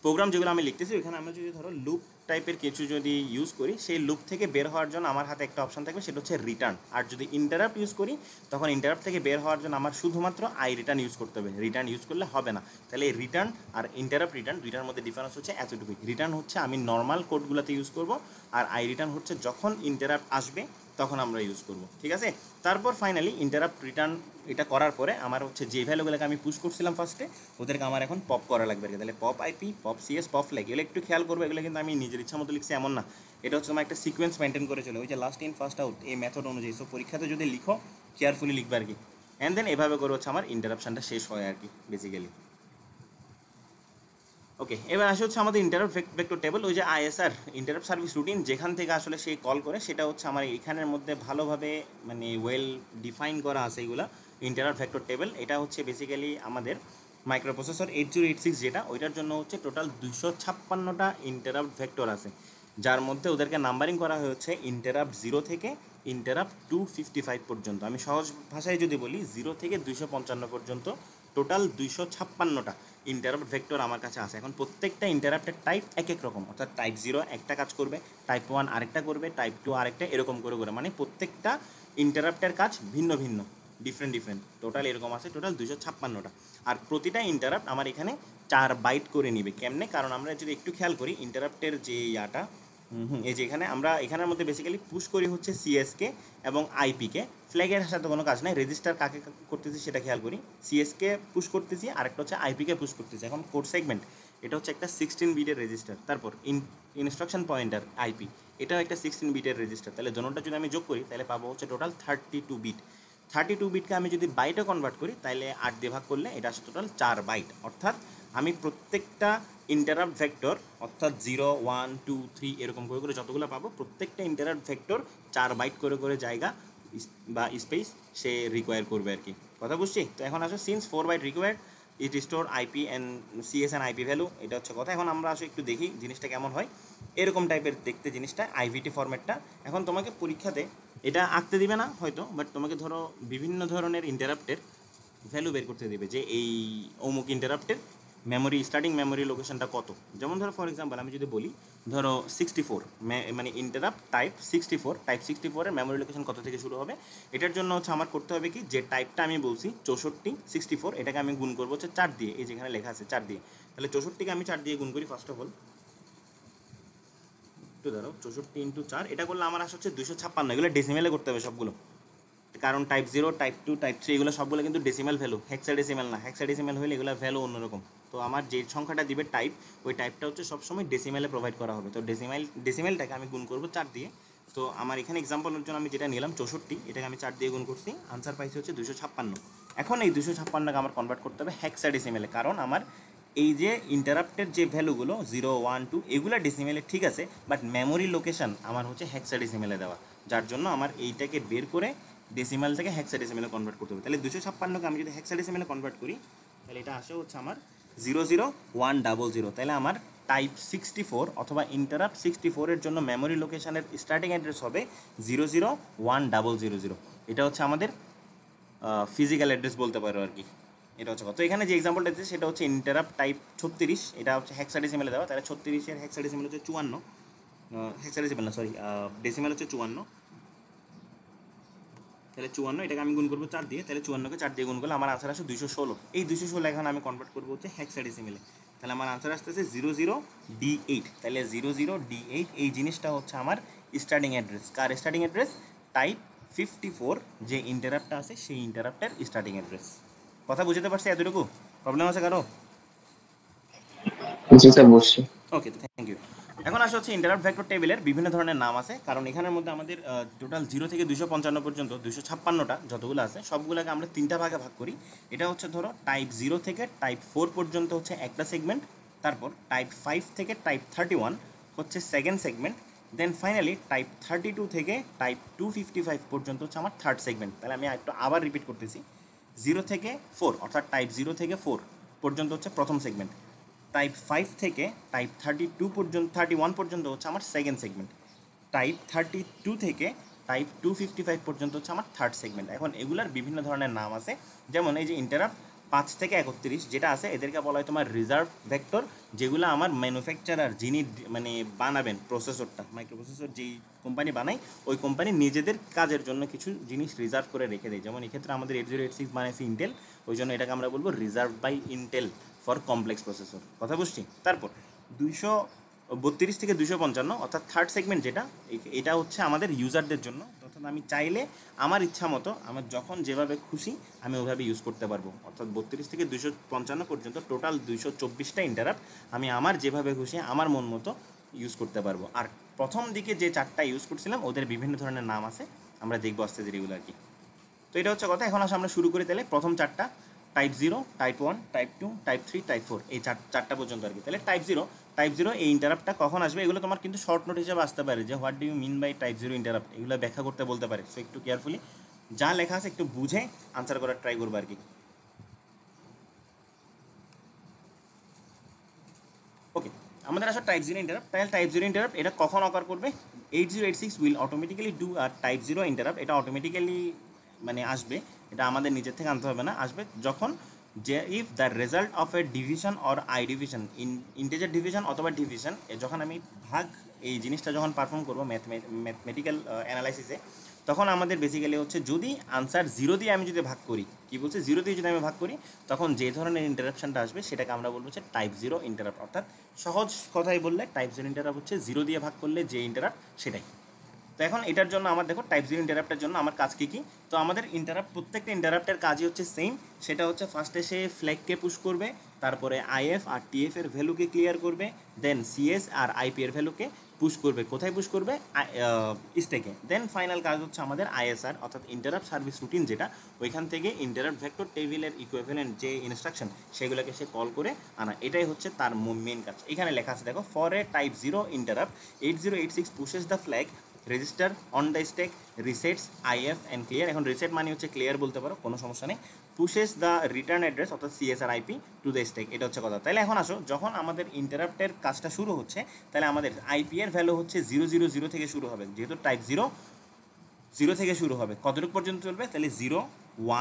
প্রোগ্রাম যেগুলো আমি লিখতেছি ওইখানে আমরা যদি ধরো লুপ টাইপের কিছু যদি ইউজ করি, সেই লুপ থেকে বের হওয়ার জন্য আমার হাতে একটা অপশন থাকবে, সেটা হচ্ছে রিটার্ন। আর যদি ইন্টারাপ্ট ইউজ করি তখন ইন্টারাপ্ট থেকে বের হওয়ার জন্য আমার শুধুমাত্র আই রিটার্ন ইউজ করতে হবে, রিটার্ন ইউজ করলে হবে না। তাহলে এই রিটার্ন আর ইন্টারাপ্ট রিটার্ন দুইটার মধ্যে ডিফারেন্স হচ্ছে এতটুকুই। রিটার্ন হচ্ছে আমি নর্মাল কোডগুলোতে ইউজ করব, আর আই রিটার্ন হচ্ছে যখন ইন্টারাপ্ট আসবে তখন আমরা ইউজ করব, ঠিক আছে। তারপর ফাইনালি ইন্টারাপ্ট রিটার্ন এটা করার পরে আমার হচ্ছে যে ভ্যালুগুলোকে আমি পুশ করছিলাম ফার্স্টে ওদেরকে আমার এখন পপ করা লাগবে। তাহলে pop IP, pop CS, pop flag, এগুলো একটু খেয়াল করবো, এগুলো কিন্তু আমি নিজের ইচ্ছা মতো লিখছি এমন না, এটা হচ্ছে আমার একটা সিকোয়েন্স মেনটেন করে চলে, ওই যে লাস্ট ইন ফার্স্ট আউট এই মেথড অনুযায়ী। সো পরীক্ষাতে যদি লিখো কেয়ারফুলি লিখবে আর কি, অ্যান্ড দেন এভাবে করে হচ্ছে আমার ইন্টারাপশনটা শেষ হয় আর কি বেসিক্যালি। ওকে, এবার আসে হচ্ছে আমাদের ইন্টারাপ্ট ভেক্টর টেবল, ওই যে আইএসআর ইন্টারাপ্ট সার্ভিস রুটিন যেখান থেকে আসলে সেই কল করে, সেটা হচ্ছে আমার এখানের মধ্যে ভালোভাবে মানে ওয়েল ডিফাইন করা আছে এগুলা ইন্টারাপ্ট ভেক্টর টেবল। এটা হচ্ছে বেসিক্যালি আমাদের মাইক্রোপ্রসেসর 8086 যেটা, ওইটার জন্য হচ্ছে টোটাল 256টা ইন্টারাপ্ট ভেক্টর আছে, যার মধ্যে ওদেরকে নাম্বারিং করা হয়েছে ইন্টারাপ্ট 0 থেকে ইন্টারাপ্ট 255 পর্যন্ত। আমি সহজ ভাষায় যদি বলি 0 থেকে 255 পর্যন্ত টোটাল 256টা ইন্টারাপ্ট ভেক্টর আমার কাছে আছে। এখন প্রত্যেকটা ইন্টারাপ্টের টাইপ এক এক রকম, অর্থাৎ টাইপ 0 একটা কাজ করবে, টাইপ 1 আরেকটা করবে, টাইপ 2 আরেকটা, এরকম করে করে মানে প্রত্যেকটা ইন্টারাপ্টের কাজ ভিন্ন ভিন্ন, ডিফারেন্ট টোটাল এরকম আছে টোটাল 256টা। আর প্রতিটা ইন্টারাপ্ট আমার এখানে 4 বাইট করে নিবে। কেমনে, কারণ আমরা যদি একটু খেয়াল করি ইন্টারাপ্টের যে ইয়াটা এই যে এখানে আমরা এখানের মধ্যে বেসিক্যালি পুশ করি হচ্ছে সিএসকে এবং আইপিকে, ফ্ল্যাগের সাথে কোনো কাজ নাই, রেজিস্টার কাকে করতেছি সেটা খেয়াল করি, সিএসকে পুশ করতেছি আর একটা হচ্ছে আইপিকে পুশ করতেছি। এখন কোড সেগমেন্ট এটা হচ্ছে একটা 16 বিটের রেজিস্টার, তারপর ইনস্ট্রাকশন পয়েন্টার আইপি এটাও একটা 16 বিটের রেজিস্টার। তাহলে দুটোটা যদি আমি যোগ করি তাহলে পাবো হচ্ছে টোটাল 32 বিট। 32 বিটকে আমি যদি বাইটে কনভার্ট করি তাহলে 8 দিয়ে ভাগ করলে এটা আসে টোটাল 4 বাইট। অর্থাৎ আমি প্রত্যেকটা ইন্টারাপ্ট ভেক্টর অর্থাৎ 0, 1, 2, 3 এরকম করে করে যতগুলো পাবো প্রত্যেকটা ইন্টারাপ্ট ভেক্টর 4 বাইট করে করে জায়গা বা স্পেস সে রিকোয়ার করবে আর কি। কথা বুঝছি? তো এখন আসো since 4 byte required it store IP and CS and IP value, এটা হচ্ছে কথা। এখন আমরা আসলে একটু দেখি জিনিসটা কেমন হয়। এরকম টাইপের দেখতে জিনিসটা আইভিটি ফরম্যাটটা। এখন তোমাকে পরীক্ষাতে এটা আঁকতে দিবে না হয়তো, বাট তোমাকে ধরো বিভিন্ন ধরনের ইন্টারাপ্টের ভ্যালু বের করতে দেবে যে এই অমুক ইন্টারাপ্টের মেমোরি স্টার্টিং মেমোরি লোকেশনটা কত। যেমন ধরো ফর এক্সাম্পল আমি যদি বলি ধরো 64 মানে ইন্টারাপ্ট টাইপ 64 এর মেমোরি লোকেশন কত থেকে শুরু হবে। এটার জন্য হচ্ছে আমার করতে হবে কি, যে টাইপটা আমি বলছি 64 এটাকে আমি গুণ করবো হচ্ছে 4 দিয়ে, এই যেখানে লেখা আছে 4 দিয়ে। তাহলে 64কে আমি 4 দিয়ে গুণ করি ফার্স্ট অফ অল, একটু ধরো 64 ইন্টু 4, এটা করলে আমার আসছে 256। এগুলো ডেসিমেলে করতে হবে সবগুলো, কারণ টাইপ 0, টাইপ 2, টাইপ 3 এগুলো সবগুলো কিন্তু ডেসিমাল ভ্যালু, হেক্সাডেসিমাল না। হেক্সাডেসিমাল হলে এগুলো ভ্যালু অন্যরকম। তো আমার যে সংখ্যাটা দিবে টাইপ, ওই টাইপটা হচ্ছে সবসময় ডেসিমালে প্রোভাইড করা হবে। তো ডেসিমালটাকে আমি গুণ করবো 4 দিয়ে। তো আমার এখানে এক্সাম্পলের জন্য আমি যেটা নিলাম 64, এটাকে আমি 4 দিয়ে গুণ করছি, আনসার পাইছি হচ্ছে 256। এখন এই 256কে আমার কনভার্ট করতে হবে হেক্সাডেসিমালে, কারণ আমার এই যে ইন্টারাপ্টের যে ভ্যালুগুলো 0 1 2 এগুলো ডেসিমেলে ঠিক আছে, বাট মেমোরি লোকেশন আমার হচ্ছে হেক্সাডেসিমেলে দেওয়া, যার জন্য আমার এইটাকে বের করে ডেসিমাল থেকে হেক্সাডেসিমেলে কনভার্ট করতে হবে। তাহলে 256কে আমি যদি হেক্সাডেসিমেলে কনভার্ট করি তাহলে এটা আসে হচ্ছে আমার 00100। তাহলে আমার টাইপ 64 অথবা ইন্টারাপ্ট 64 এর জন্য মেমোরি লোকেশনের স্টার্টিং অ্যাড্রেস হবে 00100। এটা হচ্ছে আমাদের ফিজিক্যাল অ্যাড্রেস বলতে পারো আর কি। এটা হচ্ছে কথা। তো এখানে যে এক্সাম্পলটা দিচ্ছে সেটা হচ্ছে ইন্টারাপ্ট টাইপ 36, এটা হচ্ছে হেক্সাডেসিমেলে দেওয়া। তাহলে 36-এর হেক্সাডেসিমেল হচ্ছে 54, হেক্সাডেসিমেল না সরি, ডেসিমেল হচ্ছে 54। তাহলে 54 এটাকে আমি গুণ করবো 4 দিয়ে, তাহলে 54কে 4 দিয়ে গুণ করলে আমার আনসার আসে 216। এই 216 এখন আমি কনভার্ট করবো হচ্ছে হেক্সাডেসিমেলে, তাহলে আমার আনসার আসতেছে 00D8। তাহলে 00D8 এই জিনিসটা হচ্ছে আমার স্টার্টিং অ্যাড্রেস। কার স্টার্টিং অ্যাড্রেস? টাইপ 54 যে ইন্টারাপ্টটা আছে সেই ইন্টারাপ্টের স্টার্টিং অ্যাড্রেস। কথা বুঝতে পারছি এতটুকু? প্রবলেম আছে কারো? জি স্যার বুঝছি। ওকে, থ্যাংক ইউ। এখন আসা হচ্ছে ইন্টারাপ্ট ভেক্টর টেবিলের বিভিন্ন ধরনের নাম আছে, কারণ এখানের মধ্যে আমাদের টোটাল 0 থেকে 255 পর্যন্ত 256টা যতগুলো আছে সবগুলোকে আমরা 3টা ভাগে ভাগ করি। এটা হচ্ছে ধরো টাইপ 0 থেকে টাইপ 4 পর্যন্ত হচ্ছে একটা সেগমেন্ট, তারপর টাইপ 5 থেকে টাইপ 31 হচ্ছে second segment, then finally type 32 থেকে টাইপ 255 পর্যন্ত হচ্ছে আমার থার্ড সেগমেন্ট। তাহলে আমি একটু আবার রিপিট করতেছি, 0 থেকে 4 অর্থাৎ টাইপ 0 থেকে 4 পর্যন্ত হচ্ছে প্রথম সেগমেন্ট, টাইপ 5 থেকে টাইপ 32 পর্যন্ত 31 পর্যন্ত হচ্ছে আমার সেকেন্ড সেগমেন্ট, টাইপ 32 থেকে টাইপ 255 পর্যন্ত হচ্ছে আমার থার্ড সেগমেন্ট। এখন এগুলার বিভিন্ন ধরনের নাম আছে, যেমন এই যে ইন্টারাপ্ট 5 থেকে 31 যেটা আছে এদেরকে বলা হয় তোমার রিজার্ভ ভেক্টর, যেগুলো আমার ম্যানুফ্যাকচারার যিনি মানে বানাবেন প্রসেসরটা, মাইক্রো প্রসেসর যেই কোম্পানি বানায় ওই কোম্পানি নিজেদের কাজের জন্য কিছু জিনিস রিজার্ভ করে রেখে দেয়। যেমন এক্ষেত্রে আমাদের 8086 বানাইছে ইন্টেল, ওই জন্য এটাকে আমরা বলবো reserve by Intel for complex processor. কথা বুঝছি? তারপর 232 থেকে 255 অর্থাৎ থার্ড সেগমেন্ট যেটা, এটা হচ্ছে আমাদের ইউজারদের জন্য, অর্থাৎ আমি চাইলে আমার ইচ্ছা মতো আমার যখন যেভাবে খুশি আমি ওইভাবে ইউজ করতে পারবো। অর্থাৎ 32 থেকে 255 পর্যন্ত টোটাল 224টা ইন্টারাপ্ট আমি আমার যেভাবে খুশি আমার মন মতো ইউজ করতে পারবো। আর প্রথম দিকে যে 4টা ইউজ করছিলাম ওদের বিভিন্ন ধরনের নাম আছে, আমরা দেখবো আস্তে ধীরে এগুলো আর কি। তো এটা হচ্ছে কথা। এখন আসলে আমরা শুরু করি তাহলে প্রথম 4টা, type 0, type 1, type 2, type 3, type 4, এই 4টা পর্যন্ত আর কি। তাহলে টাইপ 0 এই ইন্টারাপ্টটা কখন আসবে এগুলো তোমার কিন্তু শর্ট নোট হিসেবে আসতে পারে, যে what do you mean by type 0 interrupt, এগুলো ব্যাখ্যা করতে বলতে পারে। সো একটু কেয়ারফুলি যা লেখা আছে একটু বুঝে আনসার করার ট্রাই করবো আর কি। ওকে, আমাদের আসলে টাইপ 0 ইন্টারাপ্ট। তাহলে টাইপ 0 ইন্টারাপ্ট এটা কখন অকার করবে? 8086 উইল অটোমেটিক্যালি ডু আর টাইপ 0 ইন্টারাপ্ট। এটা অটোমেটিক্যালি মানে আসবে, এটা আমাদের নিজের থেকে আনতে হবে না, আসবে যখন যে if the result of A division or I division, integer division অথবা ডিভিশন, যখন আমি ভাগ এই জিনিসটা যখন পারফর্ম করবো ম্যাথমেটিক্যাল অ্যানালাইসিসে, তখন আমাদের বেসিক্যালি হচ্ছে যদি আনসার 0 দিয়ে আমি যদি ভাগ করি, কি বলছে 0 দিয়ে যদি আমি ভাগ করি তখন যে ধরনের ইন্টারাপশনটা আসবে সেটাকে আমরা বলবো হচ্ছে টাইপ 0 ইন্টারাপ্ট। অর্থাৎ সহজ কথাই বললে টাইপ 0 ইন্টারাপ্ট হচ্ছে 0 দিয়ে ভাগ করলে যে ইন্টারাপ্ট সেটাই। তো এখন এটার জন্য আমার দেখো টাইপ 0 ইন্টারাপ্টের জন্য আমার কাজ কী কী। তো আমাদের ইন্টারাপ্ট প্রত্যেকটা ইন্টারাপ্টের কাজই হচ্ছে সেম, সেটা হচ্ছে ফার্স্টে সে ফ্ল্যাগকে পুশ করবে, তারপরে আইএফ আর টিএফ এর ভ্যালুকে ক্লিয়ার করবে, দেন সিএস আর আইপি এর ভ্যালুকে পুশ করবে। কোথায় পুশ করবে? স্টেকে। দেন ফাইনাল কাজ হচ্ছে আমাদের আইএসআর অর্থাৎ ইন্টারাপ্ট সার্ভিস রুটিন, যেটা ওইখান থেকে ইন্টারাপ্ট ভেক্টর টেবিলের ইকুইভ্যালেন্ট যে ইনস্ট্রাকশন সেগুলোকে সে কল করে আনা। এটাই হচ্ছে তার মেন কাজ। এখানে লেখা আছে দেখো, for a type 0 interrupt 8086 pushes the flag register on the stack resets IF and clear. এখন রিসেট মানে হচ্ছে ক্লিয়ার বলতে পারো, কোনো সমস্যা নেই। পুশেস দ্য রিটার্ন অ্যাড্রেস অর্থাৎ CSR IP to the stack, এটা হচ্ছে কথা। তাহলে এখন আসো, যখন আমাদের ইন্টারাপ্টের কাজটা শুরু হচ্ছে তাহলে আমাদের আইপি এর ভ্যালু হচ্ছে 000 থেকে শুরু হবে, যেহেতু টাইপ 0 থেকে শুরু হবে। কতটুকু পর্যন্ত চলবে? তাহলে 0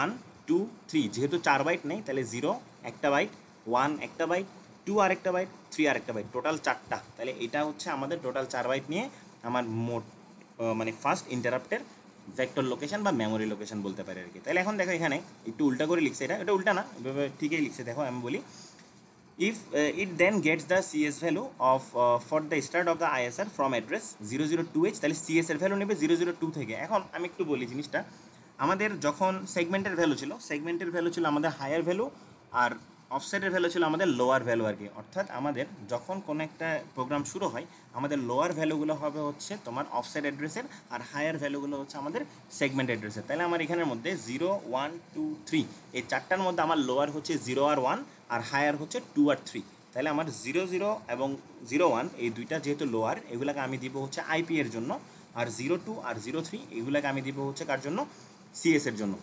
1 2 3, যেহেতু 4 বাইট নেই তাহলে 0 একটা বাইট, 1 একটা বাইট, 2 আর একটা বাইট, 3 আর একটা বাইট, টোটাল 4টা। তাহলে এটা হচ্ছে আমাদের টোটাল 4 বাইট নিয়ে আমার মোট মানে ফার্স্ট ইন্টারাপ্টের ভেক্টর লোকেশন বা মেমোরি লোকেশন বলতে পারে আর কি। তাহলে এখন দেখো এখানে একটু উল্টা করে লিখছে, এটা উল্টা না, এভাবে ঠিকই লিখছে। দেখো আমি বলি, if it then gets the CS value of for the start of the ISR from address 002H, তাহলে CS এর ভ্যালু নেবে 002 থেকে। এখন আমি একটু বলি জিনিসটা, আমাদের যখন সেগমেন্টের ভ্যালু ছিল আমাদের হায়ার ভ্যালু, আর অফসেটের ভ্যালু ছিল আমাদের লোয়ার ভ্যালু আর কি। অর্থাৎ আমাদের যখন কোনো একটা প্রোগ্রাম শুরু হয় আমাদের লোয়ার ভ্যালুগুলো হবে হচ্ছে তোমার অফসেট অ্যাড্রেসের, আর হায়ার ভ্যালুগুলো হচ্ছে আমাদের সেগমেন্ট অ্যাড্রেসের। তাহলে আমার এখানের মধ্যে 0 1 2 3 এই 4টার মধ্যে আমার লোয়ার হচ্ছে 0 আর 1, আর হায়ার হচ্ছে 2 আর 3। তাহলে আমার 0 এবং 01 এই দুইটা যেহেতু লোয়ার, এগুলাকে আমি দিব হচ্ছে আইপি এর জন্য, আর 02 আর 03 এগুলাকে আমি দিব হচ্ছে কার জন্য, সিএস এর জন্য।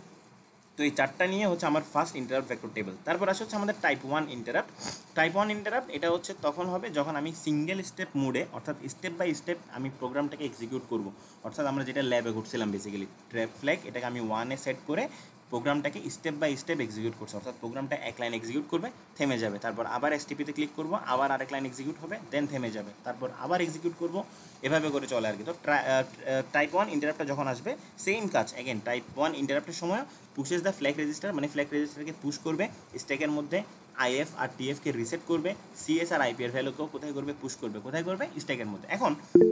তো এই চারটা নিয়ে হচ্ছে আমার ফার্স্ট ইন্টারাপ্ট ভেক্টর টেবিল। তারপর আসে হচ্ছে আমাদের টাইপ 1 ইন্টারাপ্ট। টাইপ 1 ইন্টারাপ্ট এটা হচ্ছে তখন হবে যখন আমি সিঙ্গেল স্টেপ মোডে, অর্থাৎ স্টেপ বাই স্টেপ আমি প্রোগ্রামটাকে এক্সিকিউট করব। অর্থাৎ আমরা যেটা ল্যাবে করছিলাম বেসিক্যালি ট্র্যাপ ফ্ল্যাগ, এটাকে আমি 1-এ সেট করে প্রোগ্রামটাকে স্টেপ বাই স্টেপ এক্সিকিউট করছি। অর্থাৎ প্রোগ্রামটা এক লাইন এক্সিকিউট করবে, থেমে যাবে, তারপর আবার এসটিপিতে ক্লিক করব, আবার আরেক লাইন এক্সিকিউট হবে, দেন থেমে যাবে, তারপর আবার এক্সিকিউট করব, এভাবে করে চলে আর কি। তো টাইপ 1 ইন্টারাপ্টটা যখন আসবে সেম কাজ অ্যাগেন, টাইপ 1 ইন্টারাপ্টের সময় পুশেস দ্য ফ্ল্যাগ রেজিস্টার, মানে ফ্ল্যাগ রেজিস্টারকে পুশ করবে, স্ট্যাকের মধ্যে আইএফ আর টিএফকে রিসেট করবে, সিএস আর আইপি এর ভ্যালুকেও কোথায় করবে, পুশ করবে, কোথায় করবে, স্ট্যাকের মধ্যে। এখন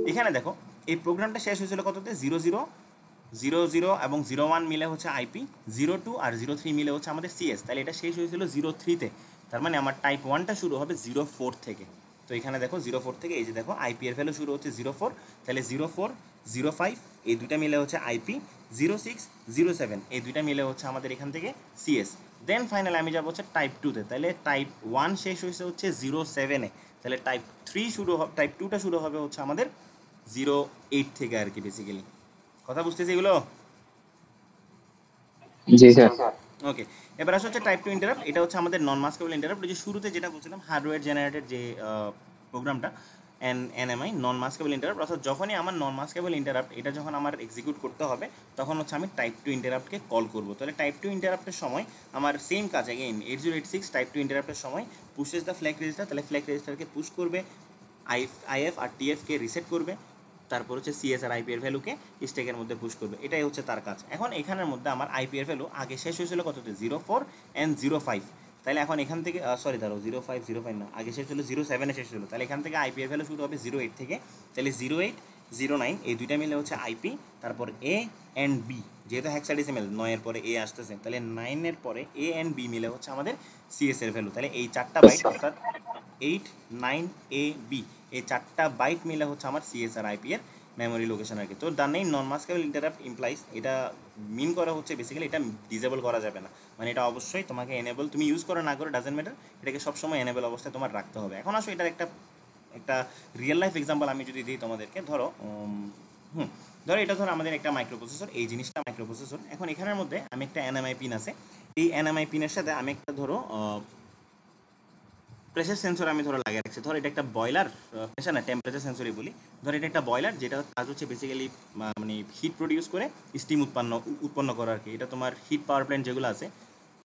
এখানে দেখো এই প্রোগ্রামটা শেষ হয়েছিল কততে, 00 এবং 01 মিলে হচ্ছে আইপি, 02 আর 03 মিলে হচ্ছে আমাদের সিএস। তাহলে এটা শেষ হয়েছিল 03-তে, তার মানে আমার টাইপ 1টা শুরু হবে 04 থেকে। তো এখানে দেখো 04 থেকে, এই যে দেখো আইপি এর ভ্যালু শুরু হচ্ছে 04, তাহলে 04, 05 এই দুইটা মিলে হচ্ছে আইপি, 06, 07 এই দুইটা মিলে হচ্ছে আমাদের এখান থেকে সিএস। দেন ফাইনালি আমি যাবো হচ্ছে টাইপ 2-তে। তাহলে টাইপ 1 শেষ হয়েছে হচ্ছে 07-এ, তাহলে টাইপ 3 শুরু হবে, টাইপ 2টা শুরু হবে হচ্ছে আমাদের 08 থেকে আর কি বেসিক্যালি। কথা বুঝতেছি এগুলো? জি স্যার। ওকে, এবার আসলে হচ্ছে টাইপ 2 ইন্টারাপ্ট। এটা হচ্ছে আমাদের নন মাস্কেবল ইন্টারাপ্ট। যে শুরুতে যেটা বলছিলাম হার্ডওয়্যার জেনারেটেড যে প্রোগ্রামটা, এনএমআই নন মাস্কেবল ইন্টারাপ্ট, অর্থাৎ যখনই আমার নন মাস্কেবল ইন্টারাপ্ট এটা যখন আমার এক্সিকিউট করতে হবে তখন হচ্ছে আমি টাইপ 2 ইন্টারাপ্টকে কল করব। তাহলে টাইপ 2 ইন্টারাপ্টের সময় আমার সেম কাজ অ্যাগেইন 8086 টাইপ 2 ইন্টারাপ্টের সময় পুশেস দ্য ফ্ল্যাগ রেজিস্টার, তাহলে ফ্ল্যাগ রেজিস্টারকে পুশ করবে, আইএফ আর টিএফকে রিসেট করবে, তারপর হচ্ছে সিএস আর আইপি এর ভ্যালুকে স্ট্যাকের মধ্যে পুশ করবে, এটাই হচ্ছে তার কাজ। এখন এখানের মধ্যে আমার আইপি এর ভ্যালু আগে শেষ হয়েছিল কততে, 04 and 05। তাহলে এখন এখান থেকে সরি দাঁড়াও, 05 না, আগে শেষ হলো 07-এ শেষ হলো। তাহলে এখান থেকে আইপি এর ভ্যালু শুরু হবে 08 থেকে। তাহলে 08, 09 এই দুইটা মিলে হচ্ছে আইপি, তারপর এ অ্যান্ড বি, যেহেতু হেক্সাডেসিমেল 9-এর পরে এ আসতেছে, তাহলে 9-এর পরে এ অ্যান্ড বি মিলে হচ্ছে আমাদের সিএস এর ভ্যালু। তাহলে এই চারটা বাইট অর্থাৎ 8, 9, এ বি এই চারটা বাইট মিলে হচ্ছে আমার সিএস আর আইপি এর মেমোরি লোকেশন আর কি। তো the name non maskable interrupt implies, এটা মিন করা হচ্ছে বেসিক্যালি এটা ডিসেবল করা যাবে না, মানে এটা অবশ্যই তোমাকে এনেবল, তুমি ইউজ করো না করো ডাজেন্ট ম্যাটার, এটাকে সবসময় এনেবল অবস্থায় তোমার রাখতে হবে। এখন আসো এটার একটা রিয়েল লাইফ এক্সাম্পল আমি যদি দিই তোমাদেরকে, ধরো ধরো এটা ধরো আমাদের একটা মাইক্রোপ্রসেসর, এই জিনিসটা মাইক্রোপ্রসেসর। এখন এখানের মধ্যে আমি একটা এনএমআই পিন আছে, এই এনএমআই পিনের সাথে আমি একটা ধরো প্রেসার সেন্সর আমি ধরো লাগিয়ে রাখছি। ধর এটা একটা বয়লার, প্রেসার না টেম্পারেচার সেন্সরই বলি। ধর এটা একটা বয়লার, যেটা কাজ হচ্ছে বেসিক্যালি মানে হিট প্রডিউস করে স্টিম উৎপন্ন করা আর কি। এটা তোমার হিট পাওয়ার প্ল্যান্ট যেগুলো আছে,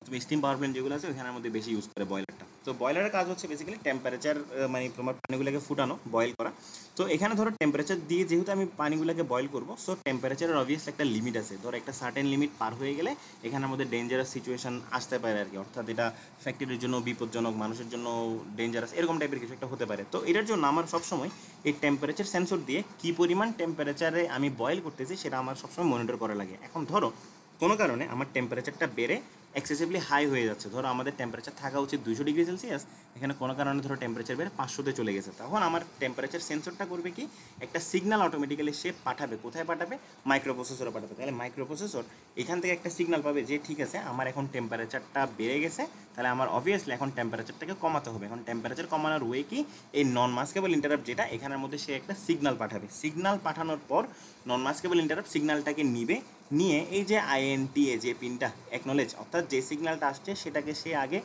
তুমি স্টিম পাওয়ার প্ল্যান্ট যেগুলো আছে ওখানের মধ্যে বেশি ইউজ করে বয়লারটা। তো বয়লারের কাজ হচ্ছে বেসিক্যালি টেম্পারেচার, মানে তোমার পানিগুলোকে ফুটানো, বয়েল করা। তো এখানে ধরো টেম্পারেচার দিয়ে যেহেতু আমি পানিগুলোকে বয়েল করবো, সো টেম্পারেচারের অবভিয়াসলি একটা লিমিট আছে। ধরো একটা সার্টেন লিমিট পার হয়ে গেলে এখানের মধ্যে ডেঞ্জারাস সিচুয়েশন আসতে পারে আর কি, অর্থাৎ এটা ফ্যাক্টরির জন্য বিপজ্জনক, মানুষের জন্য ডেঞ্জারাস, এরকম টাইপের কিছু একটা হতে পারে। তো এটার জন্য আমার সবসময় এই টেম্পারেচার সেন্সর দিয়ে কী পরিমাণ টেম্পারেচারে আমি বয়েল করতেছি সেটা আমার সবসময় মনিটর করা লাগে। এখন ধরো কোনো কারণে আমার টেম্পারেচারটা বেড়ে এক্সেসিভলি হাই হয়ে যাচ্ছে, ধরো আমাদের টেম্পারেচার থাকা উচিত 200 ডিগ্রি সেলসিয়াস, এখানে কোনো কারণে ধরো টেম্পারেচার বেড়ে 500-তে চলে গেছে, তখন আমার টেম্পারেচার সেন্সরটা করবে কি, একটা সিগন্যাল অটোমেটিক্যালি সে পাঠাবে, কোথায় পাঠাবে, মাইক্রোপ্রসেসরে পাঠাবে। তাহলে মাইক্রোপ্রসেসর এখান থেকে একটা সিগন্যাল পাবে যে ঠিক আছে আমার এখন টেম্পারেচারটা বেড়ে গেছে, তাহলে আমার অবভিয়াসলি এখন টেম্পারেচারটাকে কমাতে হবে। এখন টেম্পারেচার কমানোর ওয়ে কি, এই নন মাস্কেবল ইন্টারাপ্ট যেটা এখানের মধ্যে সে একটা সিগন্যাল পাঠাবে। সিগন্যাল পাঠানোর পর নন মাস্কেবল ইন্টারাপ্ট সিগন্যালটাকে নিয়ে এই যে আইএনটিএ যে পিনটা অ্যাকনোলেজ, অর্থাৎ যে সিগন্যালটা আসছে সেটাকে সে আগে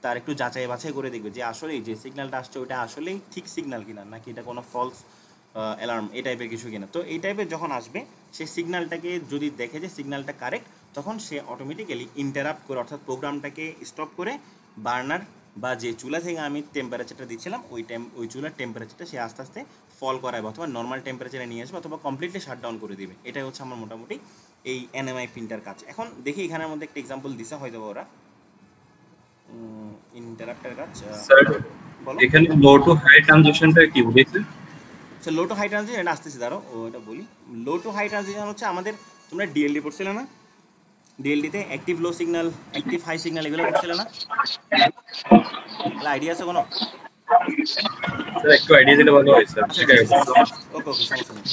তার একটু যাচাই বাছাই করে দেখবে যে আসলেই যে সিগন্যালটা আসছে ওইটা আসলেই ঠিক সিগন্যাল কিনা, নাকি এটা কোনো ফলস অ্যালার্ম এই টাইপের কিছু কিনা। তো এই টাইপের যখন আসবে সে সিগন্যালটাকে যদি দেখে যে সিগন্যালটা কারেক্ট, তখন সে অটোমেটিক্যালি ইন্টারাপ্ট করে, অর্থাৎ প্রোগ্রামটাকে স্টপ করে বার্নার বা যে চুলা থেকে আমি টেম্পারেচারটা দিচ্ছিলাম ওই চুলার টেম্পারেচারটা সে আস্তে আস্তে ফল করাবে, অথবা নর্মাল টেম্পারেচারে নিয়ে আসবে, অথবা কমপ্লিটলি শাটডাউন করে দিবে। এটাই হচ্ছে আমার মোটামুটি এই এনএমআই প্রিন্টার কাজ। এখন দেখি এখানের মধ্যে একটা এক্সাম্পল দিছে হয়তো ওরা ইন্টারাপ্টের কাজ। স্যার এখানে লো টু হাই ট্রানজিশনটা কি বুঝাইছে? আচ্ছা, লো টু হাই ট্রানজিশন এটা আসতেছে, দাঁড়ো এটা বলি। লো টু হাই ট্রানজিশন হচ্ছে আমাদের, তোমরা ডিএলডি পড়ছিলে না, ডিএলডিতে অ্যাক্টিভ লো সিগন্যাল, অ্যাক্টিভ হাই সিগন্যাল এগুলো পড়ছিলে না, আইডিয়া আছে কোনো? স্যার একটু আইডিয়া দিলে ভালো হয় স্যার। ঠিক আছে, ওকে সমস্যা নেই।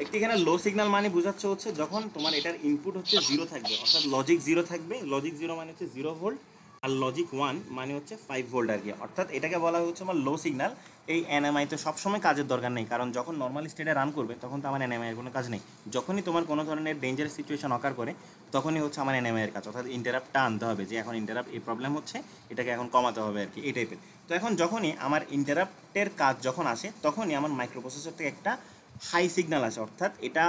একটি এখানে লো সিগন্যাল মানে বোঝাচ্ছে হচ্ছে যখন তোমার এটার ইনপুট হচ্ছে 0 থাকবে, অর্থাৎ লজিক 0 থাকবে। লজিক 0 মানে হচ্ছে 0 ভোল্ট, আর লজিক 1 মানে হচ্ছে 5 ভোল্ট আর কি, অর্থাৎ এটাকে বলা হচ্ছে আমার লো সিগন্যাল। এই এনএমআই তো সবসময় কাজের দরকার নেই, কারণ যখন নর্মাল স্টেটে রান করবে তখন তো আমার এনএমআই এর কোনো কাজ নেই। যখনই তোমার কোনো ধরনের ডেঞ্জারাস সিচুয়েশন অকার করে তখনই হচ্ছে আমার এনএমআই এর কাজ, অর্থাৎ ইন্টারাপ্টটা আনতে হবে যে এখন ইন্টারাপ্ট এই প্রবলেম হচ্ছে, এটাকে এখন কমাতে হবে আর কি, এই টাইপের। তো এখন যখনই আমার ইন্টারাপ্টের কাজ যখন আসে তখনই আমার মাইক্রোপ্রসেসর থেকে একটা হাই সিগন্যাল আসে, অর্থাৎ এটা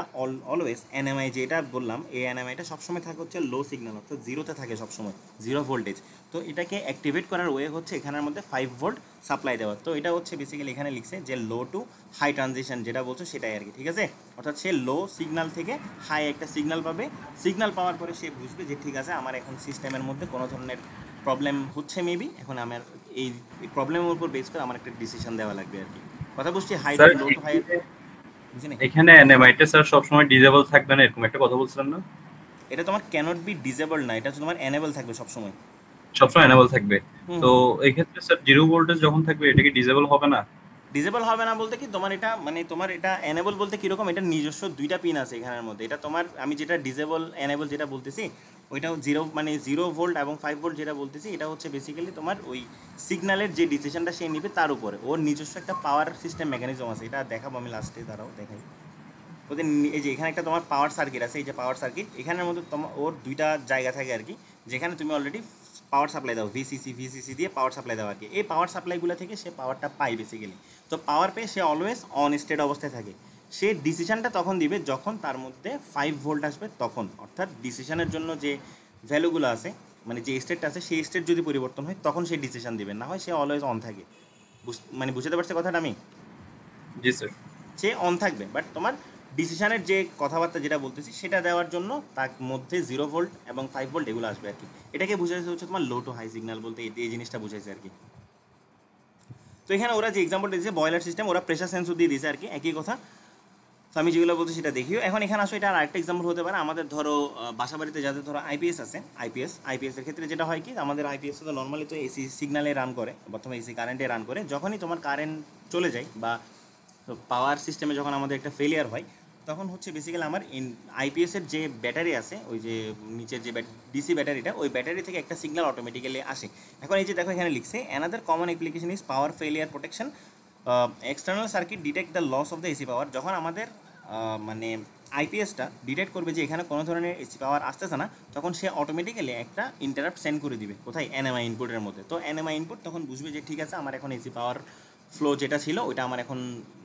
অলওয়েজ এনএমআই যেটা বললাম এই এনএমআইটা সবসময় থাকে হচ্ছে লো সিগন্যাল, অর্থাৎ জিরোতে থাকে সবসময়, জিরো ভোল্টেজ। তো এটাকে অ্যাক্টিভেট করার ওয়ে হচ্ছে এখানের মধ্যে 5 ভোল্ট সাপ্লাই দেওয়া। তো এটা হচ্ছে বেসিক্যালি এখানে লিখছে যে লো টু হাই ট্রানজিশন যেটা বলছো সেটাই আর কি, ঠিক আছে। অর্থাৎ সে লো সিগন্যাল থেকে হাই একটা সিগন্যাল পাবে, সিগন্যাল পাওয়ার পরে সে বুঝবে যে ঠিক আছে আমার এখন সিস্টেমের মধ্যে কোনো ধরনের প্রবলেম হচ্ছে মেবি, এখন আমার এই প্রবলেমের উপর বেস করে আমার একটা ডিসিশন দেওয়া লাগবে আর কি। কথা বুঝছি, hi sir low to high বুঝিনি। এখানে এনএমআইটা স্যার সবসময় ডিজেবল থাকবে না, এরকম একটা কথা বলছিলেন না? এটা তোমার ক্যানট বি ডিসেবল না, এটা হচ্ছে তোমার এনেবল থাকবে সবসময়। সবসময় এনেবল থাকবে। হুম তো হুম। এই ক্ষেত্রে স্যার জিরো ভোল্টেজ যখন থাকবে এটা কি ডিজেবল হবে না? ডিসেবল হবে না বলতে কি তোমার এটা মানে তোমার এটা এনেবল বলতে কীরকম, এটা নিজস্ব দুইটা পিন আছে এখানের মধ্যে। এটা তোমার আমি যেটা ডিসেবল এনেবল যেটা বলতেছি ওইটাও জিরো মানে 0 ভোল্ট এবং 5 ভোল্ট যেটা বলতেছি এটা হচ্ছে বেসিক্যালি তোমার ওই সিগন্যালের যে ডিসিশনটা সে নিবে তার উপরে, ওর নিজস্ব একটা পাওয়ার সিস্টেম মেকানিজম আছে, এটা দেখাবো আমি লাস্টে, দাঁড়াও দেখাই। ওদের এই যে এখানে একটা তোমার পাওয়ার সার্কিট আছে, এই যে পাওয়ার সার্কিট, এখানের মধ্যে তোমার ওর দুইটা জায়গা থাকে আর কি, যেখানে তুমি অলরেডি পাওয়ার সাপ্লাই দাও, ভিসিসি দিয়ে পাওয়ার সাপ্লাই দাও আর কি। এই পাওয়ার সাপ্লাইগুলো থেকে সে পাওয়ারটা পায় বেসিক্যালি। তো পাওয়ার পেয়ে সে অলওয়েজ অন স্টেট অবস্থায় থাকে। সে ডিসিশনটা তখন দিবে যখন তার মধ্যে 5 ভোল্ট আসবে তখন, অর্থাৎ ডিসিশনের জন্য যে ভ্যালুগুলো আছে মানে যে স্টেটটা আছে সেই স্টেট যদি পরিবর্তন হয় তখন সে ডিসিশন দিবে, না হয় সে অলওয়েজ অন থাকে। মানে বুঝতে পারছে কথাটা আমি? জি স্যার। সে অন থাকবে, বাট তোমার ডিসিশনের যে কথাবার্তা যেটা বলতেছি সেটা দেওয়ার জন্য তার মধ্যে 0 ভোল্ট এবং 5 ভোল্ট এগুলো আসবে আর কি। এটাকে বুঝাইছে হচ্ছে তোমার লো টু হাই সিগন্যাল বলতে এই জিনিসটা বুঝাইছে আর কি। তো এখানে ওরা যে এক্সাম্পলটা দিয়েছে বয়লার সিস্টেম, ওরা প্রেশার সেন্সর দিয়ে দিয়েছে আর কি, একই কথা। তো আমি যেগুলো বলছি সেটা দেখিও। এখন এখানে আসো, এটা আর আরেকটা এক্সাম্পল হতে পারে আমাদের, ধরো বাসা বাড়িতে যাদের ধরো আইপিএস আছে, আইপিএস এর ক্ষেত্রে যেটা হয় কি আমাদের আইপিএস তো নর্মালি তো এসি সিগনালে রান করে, প্রথমে এসি কারেন্টে রান করে, যখনই তোমার কারেন্ট চলে যায় বা পাওয়ার সিস্টেমে যখন আমাদের একটা ফেলিয়ার হয় তখন হচ্ছে বেসিক্যালি আমার আইপিএসের যে ব্যাটারি আছে ওই যে নিচের যে ডিসি ব্যাটারিটা, ওই ব্যাটারি থেকে একটা সিগন্যাল অটোমেটিক্যালি আসে। এখন এই যে দেখো এখানে লিখছে another common application is power failure protection, external circuit detect the loss of the AC power. যখন আমাদের মানে আইপিএসটা ডিটেক্ট করবে যে এখানে কোনো ধরনের এসি পাওয়ার আসতেছে না, তখন সে অটোমেটিক্যালি একটা ইন্টারাপ্ট সেন্ড করে দিবে কোথায়, এনএমআই ইনপুটের মধ্যে। তো এনএমআই ইনপুট তখন বুঝবে যে ঠিক আছে আমার এখন এসি পাওয়ার ফ্লো যেটা ছিল ওইটা আমার এখন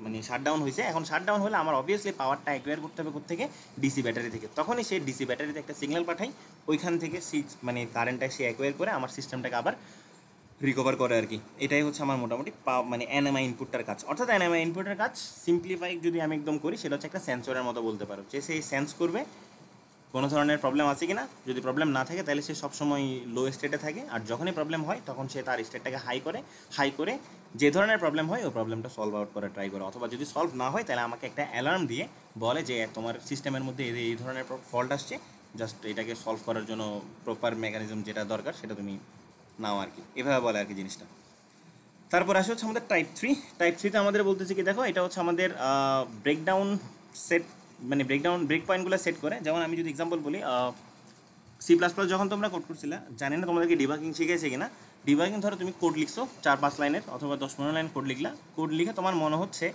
মানে শাটডাউন হয়েছে। এখন শাটডাউন হলে আমার অবভিয়াসলি পাওয়ারটা অ্যাকোয়ার করতে হবে কোত্থেকে, ডিসি ব্যাটারি থেকে। তখনই সে ডিসি ব্যাটারিতে একটা সিগন্যাল পাঠাই, ওইখান থেকে মানে কারেন্টটা সে অ্যাকোয়ার করে আমার সিস্টেমটাকে আবার রিকভার করে আর কি। এটাই হচ্ছে আমার মোটামুটি মানে এনএমআই ইনপুটটার কাজ। অর্থাৎ এনএমআই ইনপুটের কাজ সিম্পলিফাই যদি আমি একদম করি সেটা হচ্ছে একটা সেন্সরের মতো বলতে পারো, যে সেই সেন্স করবে কোনো ধরনের প্রবলেম আছে কি না, যদি প্রবলেম না থাকে তাহলে সে সবসময় লো স্টেটে থাকে, আর যখনই প্রবলেম হয় তখন সে তার স্টেটটাকে হাই করে যে ধরনের প্রবলেম হয় ওই প্রবলেমটা সলভ আউট করার ট্রাই করে, অথবা যদি সলভ না হয় তাহলে আমাকে একটা অ্যালার্ম দিয়ে বলে যে তোমার সিস্টেমের মধ্যে এই ধরনের ফল্ট আসছে, জাস্ট এটাকে সলভ করার জন্য প্রপার মেকানিজম যেটা দরকার সেটা তুমি নাও আর কি, এভাবে বলে আর কি জিনিসটা। তারপর আসে হচ্ছে আমাদের টাইপ থ্রিতে আমাদের বলতেছি কি দেখো, এটা হচ্ছে আমাদের ব্রেকডাউন সেট, মানে ব্রেক পয়েন্টগুলো সেট করে। যেমন আমি যদি এক্সাম্পল বলি, C++ যখন তোমরা কোড করছিলে, জানি না তোমাদেরকে ডিবাগিং শিখেছে কিনা। ডিবাগিং ধরো তুমি কোড লিখছো 4-5 লাইনের অথবা 10-15 লাইন কোড লিখলা, কোড লিখে তোমার মনে হচ্ছে